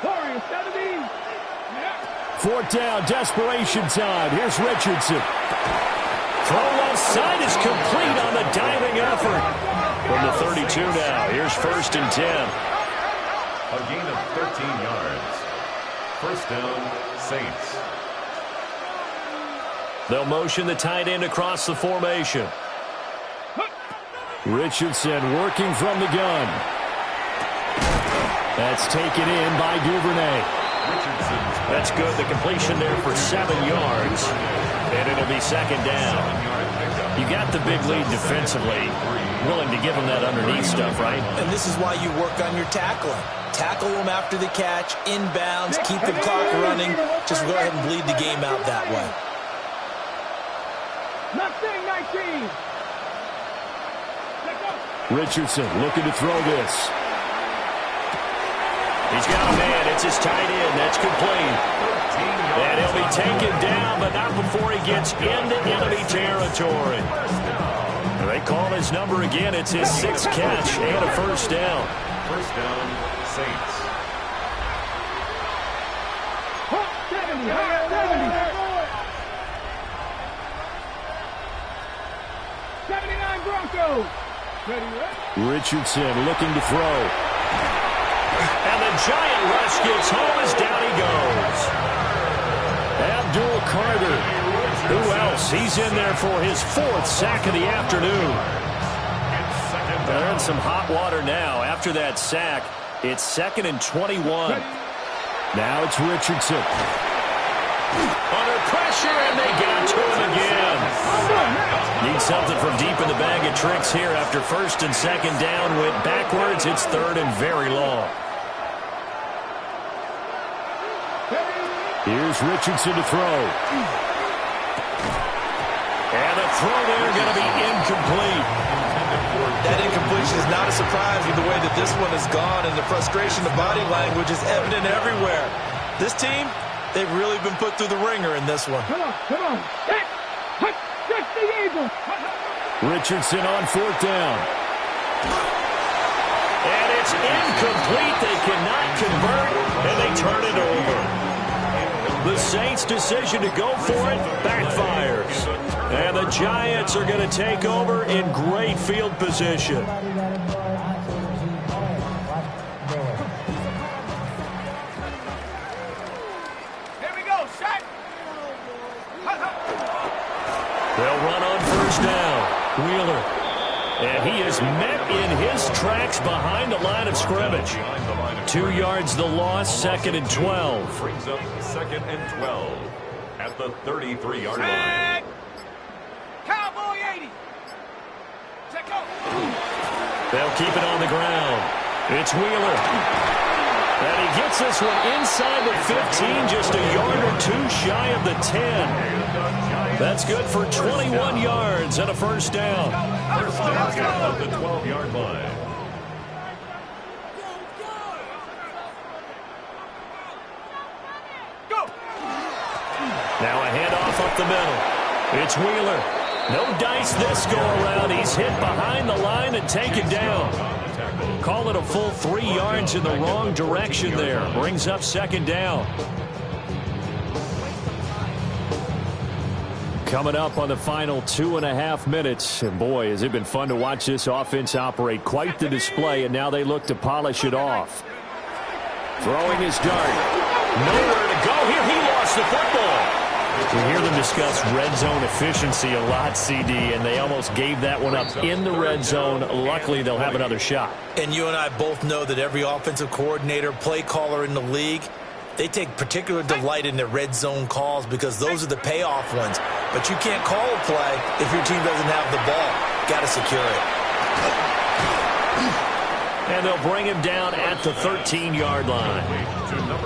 Warriors 70. Fourth down, desperation time. Here's Richardson. Throw left side is complete on the diving effort. From the 32 now, here's first and 10. A gain of 13 yards. First down, Saints. They'll motion the tight end across the formation. Richardson working from the gun. That's taken in by Duvernay. That's good. The completion there for 7 yards. And it'll be second down. You got the big lead defensively. Willing to give them that underneath stuff, right? And this is why you work on your tackling. Tackle them after the catch, inbounds, keep the clock running. Just go ahead and bleed the game out that way. Mustang 19. Richardson looking to throw this. He's got a man. It's his tight end. That's complete. And he'll be taken down, but not before he gets into enemy territory. They call his number again. It's his 6th catch and a first down. First down, Saints. 70. 70. Broncos. Richardson looking to throw. And the giant rush gets home as down he goes. Abdul Carter. Who else? He's in there for his 4th sack of the afternoon. They're in some hot water now. After that sack, it's 2nd and 21. Now it's Richardson. Under pressure, and they got to him again. Need something from deep in the bag of tricks here after 1st and 2nd down. Went backwards. It's 3rd and very long. Here's Richardson to throw. And the throw there going to be incomplete. That incompletion is not a surprise with the way that this one has gone, and the frustration, the body language is evident everywhere. This team, they've really been put through the ringer in this one. Come on. Just the Eagles. Richardson on 4th down. And it's incomplete. They cannot convert, and they turn it over. The Saints' decision to go for it backfires. And the Giants are going to take over in great field position. They'll run on first down. Wheeler. And he is met in his tracks behind the line of scrimmage. 2 yards the loss, 2nd and 12. Brings up 2nd and 12 at the 33-yard line. Cowboy 80. Check out. They'll keep it on the ground. It's Wheeler. And he gets this one inside the 15, just a yard or two shy of the 10. That's good for 21 yards and a first down. First down at the 12-yard line. Now a handoff up the middle. It's Wheeler. No dice this go around. He's hit behind the line and taken down. Call it a full 3 yards in the wrong direction there. Brings up 2nd down. Coming up on the final 2.5 minutes. And boy, has it been fun to watch this offense operate. Quite the display, and now they look to polish it off. Throwing his dart. Nowhere to go here. He lost the football. We hear them discuss red zone efficiency a lot, CD, and they almost gave that one up in the red zone. Luckily, they'll have another shot. And you and I both know that every offensive coordinator, play caller in the league, they take particular delight in their red zone calls because those are the payoff ones. But you can't call a play if your team doesn't have the ball. Got to secure it. And they'll bring him down at the 13-yard line.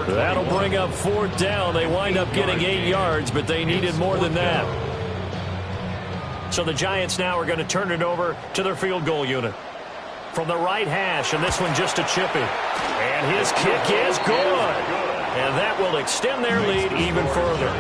That'll bring up 4th down. They wind up getting 8 yards, but they needed more than that. So the Giants now are going to turn it over to their field goal unit. From the right hash, and this one just a chippy. And his kick is good. And that will extend their lead even further.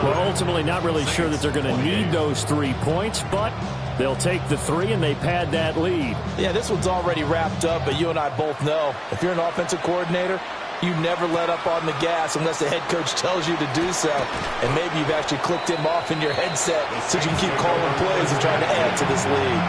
Well, ultimately not really sure that they're going to need those 3 points, but they'll take the 3 and they pad that lead. Yeah, this one's already wrapped up, but you and I both know if you're an offensive coordinator, you never let up on the gas unless the head coach tells you to do so. And maybe you've actually clicked him off in your headset so you can keep calling plays and trying to add to this lead.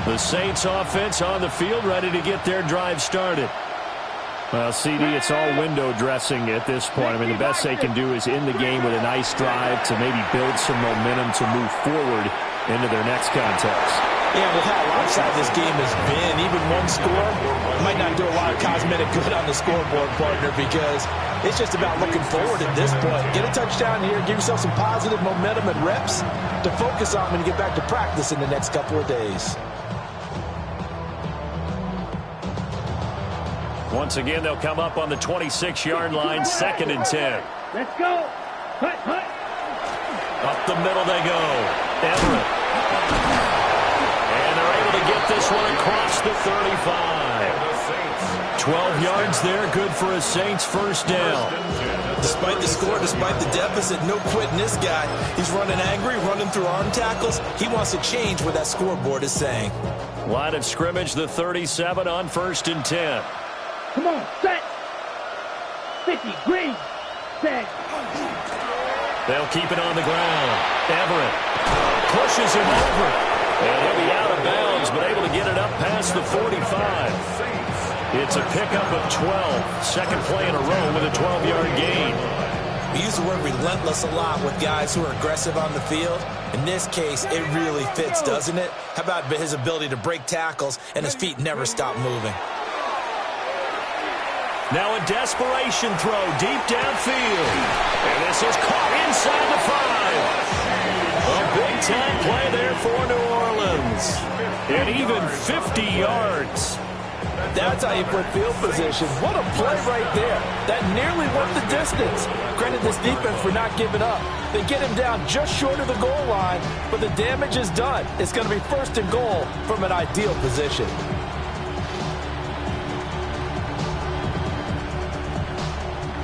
The Saints offense on the field, ready to get their drive started. Well, CD, it's all window dressing at this point. I mean, the best they can do is end the game with a nice drive to maybe build some momentum to move forward into their next contest. Yeah, with how lopsided this game has been, even one score might not do a lot of cosmetic good on the scoreboard, partner, because it's just about looking forward at this point. Get a touchdown here, give yourself some positive momentum and reps to focus on when you get back to practice in the next couple of days. Once again, they'll come up on the 26-yard line, 2nd and 10. Let's go. Hut, hut. Up the middle they go. Everett. And they're able to get this one across the 35. 12 yards there, good for a Saints first down. Despite the score, despite the deficit, no quitting this guy. He's running angry, running through arm tackles. He wants to change what that scoreboard is saying. Line of scrimmage, the 37 on 1st and 10. Come on, set. 50, green, set. They'll keep it on the ground. Everett pushes him over. And he'll be out of bounds, but able to get it up past the 45. It's a pickup of 12. Second play in a row with a 12-yard gain. We use the word relentless a lot with guys who are aggressive on the field. In this case, it really fits, doesn't it? How about his ability to break tackles and his feet never stop moving? Now a desperation throw deep downfield. And this is caught inside the 5. A big-time play there for New Orleans. And even 50 yards. That's how you put field position. What a play right there. That nearly went the distance. Credit this defense for not giving up. They get him down just short of the goal line, but the damage is done. It's going to be 1st and goal from an ideal position.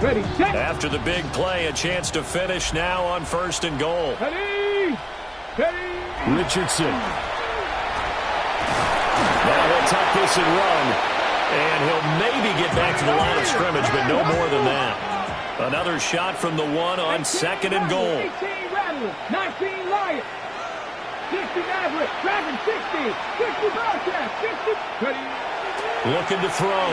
Ready, set. After the big play, a chance to finish now on 1st and goal. Ready, ready. Richardson. Now he'll tuck this and run. And he'll maybe get back to the line of scrimmage, but no more than that. Another shot from the 1 on 2nd and goal. 18 Rattler, 19 Lion, 60 Maverick, Dragon 60, 60 Bobcat, 60. Ready. Looking to throw.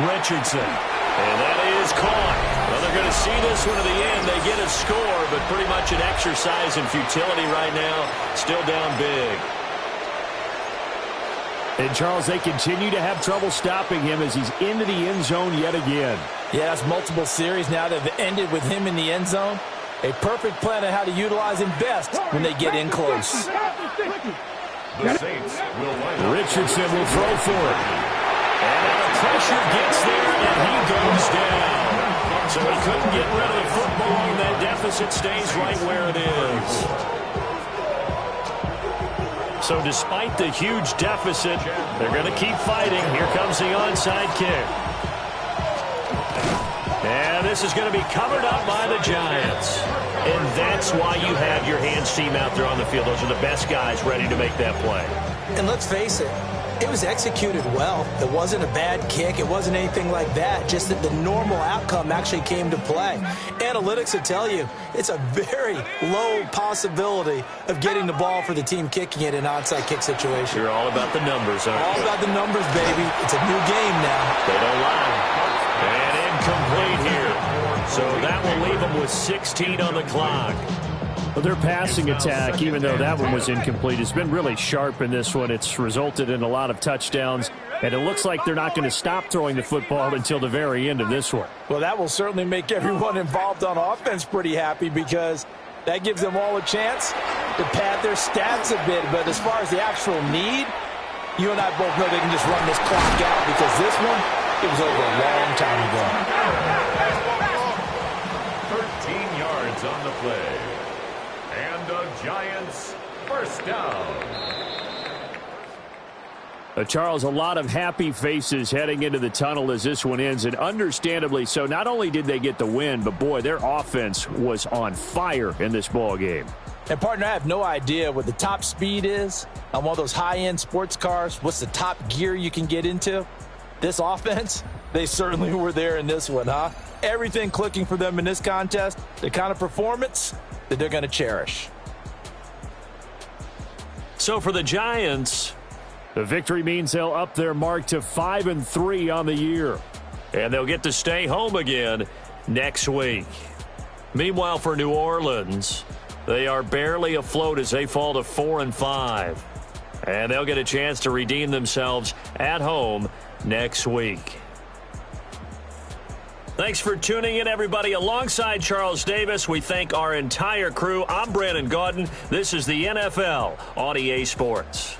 Richardson. And that is caught. Well, they're going to see this one to the end. They get a score, but pretty much an exercise in futility right now. Still down big. And, Charles, they continue to have trouble stopping him as he's into the end zone yet again. Yeah, that's multiple series now that have ended with him in the end zone. A perfect plan on how to utilize him best when they get in close. The Saints will line up. Richardson will throw for it. And the pressure gets there, and he goes down. So he couldn't get rid of the football, and that deficit stays right where it is. So despite the huge deficit, they're going to keep fighting. Here comes the onside kick. And this is going to be covered up by the Giants. And that's why you have your hands team out there on the field. Those are the best guys ready to make that play. And let's face it, it was executed well. It wasn't a bad kick. It wasn't anything like that. Just that the normal outcome actually came to play. Analytics will tell you it's a very low possibility of getting the ball for the team kicking it in an onside kick situation. You're all about the numbers, aren't you? All about the numbers, baby. It's a new game now. They don't lie. And incomplete here. So that will leave them with 16 on the clock. Well, their passing attack, even though that one was incomplete, has been really sharp in this one. It's resulted in a lot of touchdowns, and it looks like they're not going to stop throwing the football until the very end of this one. Well, that will certainly make everyone involved on offense pretty happy because that gives them all a chance to pad their stats a bit. But as far as the actual need, you and I both know they can just run this clock out because this one, it was over a long time ago. 13 yards on the play. And the Giants first down. Charles, a lot of happy faces heading into the tunnel as this one ends, and understandably so. Not only did they get the win, but, boy, their offense was on fire in this ball game. And, partner, I have no idea what the top speed is on one of those high-end sports cars. What's the top gear you can get into? This offense, they certainly were there in this one, huh? Everything clicking for them in this contest, the kind of performance that they're going to cherish. So for the Giants, the victory means they'll up their mark to 5-3 on the year. And they'll get to stay home again next week. Meanwhile, for New Orleans, they are barely afloat as they fall to 4-5. And they'll get a chance to redeem themselves at home next week. Thanks for tuning in, everybody. Alongside Charles Davis, we thank our entire crew. I'm Brandon Gaudin. This is the NFL on EA Sports.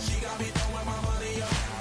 She got me throwing my money up.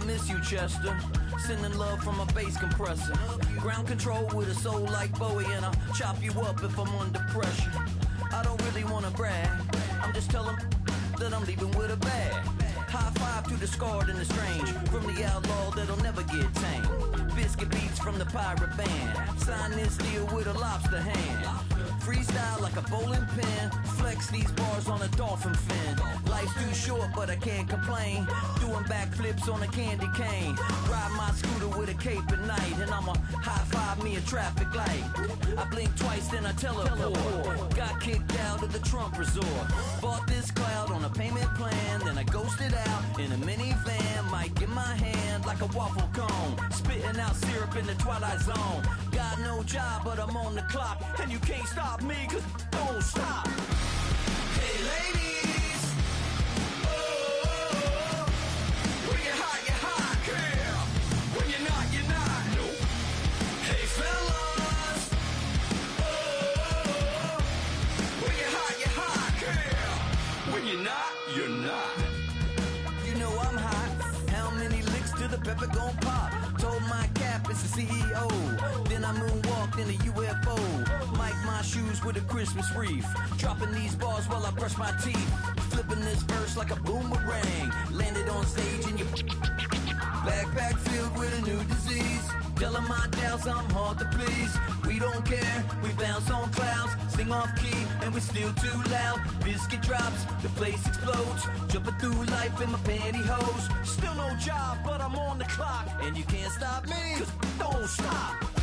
miss you, Chester. Sending love from a bass compressor. Ground control with a soul like Bowie, and I'll chop you up if I'm under pressure. I don't really wanna brag, I'm just telling that I'm leaving with a bag. High five to the scarred and the strange, from the outlaw that'll never get tamed. Biscuit beats from the pirate band, sign this deal with a lobster hand. Freestyle like a bowling pin, flex these bars on a dolphin fin. Life's too short but I can't complain, doing backflips on a candy cane. Ride my scooter with a cape at night, and I'ma high five me a traffic light. I blink twice then I teleport, got kicked out of the Trump resort. Bought this cloud on a payment plan, then I ghosted out in a minivan. Mic in my hand like a waffle cone, spitting out syrup in the twilight zone. Got no job but I'm on the clock, and you can't stop me, cause don't stop. Hey ladies, oh, when you're hot, girl. When you're not, nope. Hey fellas, oh, when you're hot, girl. When you're not, you're not. You know I'm hot, how many licks till the pepper gon' pop? Told my cap it's the CEO, then I moonwalked in a UFO. Mic my shoes with a Christmas wreath, dropping these bars while I brush my teeth. Flipping this verse like a boomerang, landed on stage in your backpack filled with a new disease. Telling my doubts I'm hard to please. We don't care, we bounce on clouds, sing off key, and we're still too loud. Biscuit drops, the place explodes, jumping through life in my pantyhose. Still no job, but I'm on the clock, and you can't stop me, cause don't stop.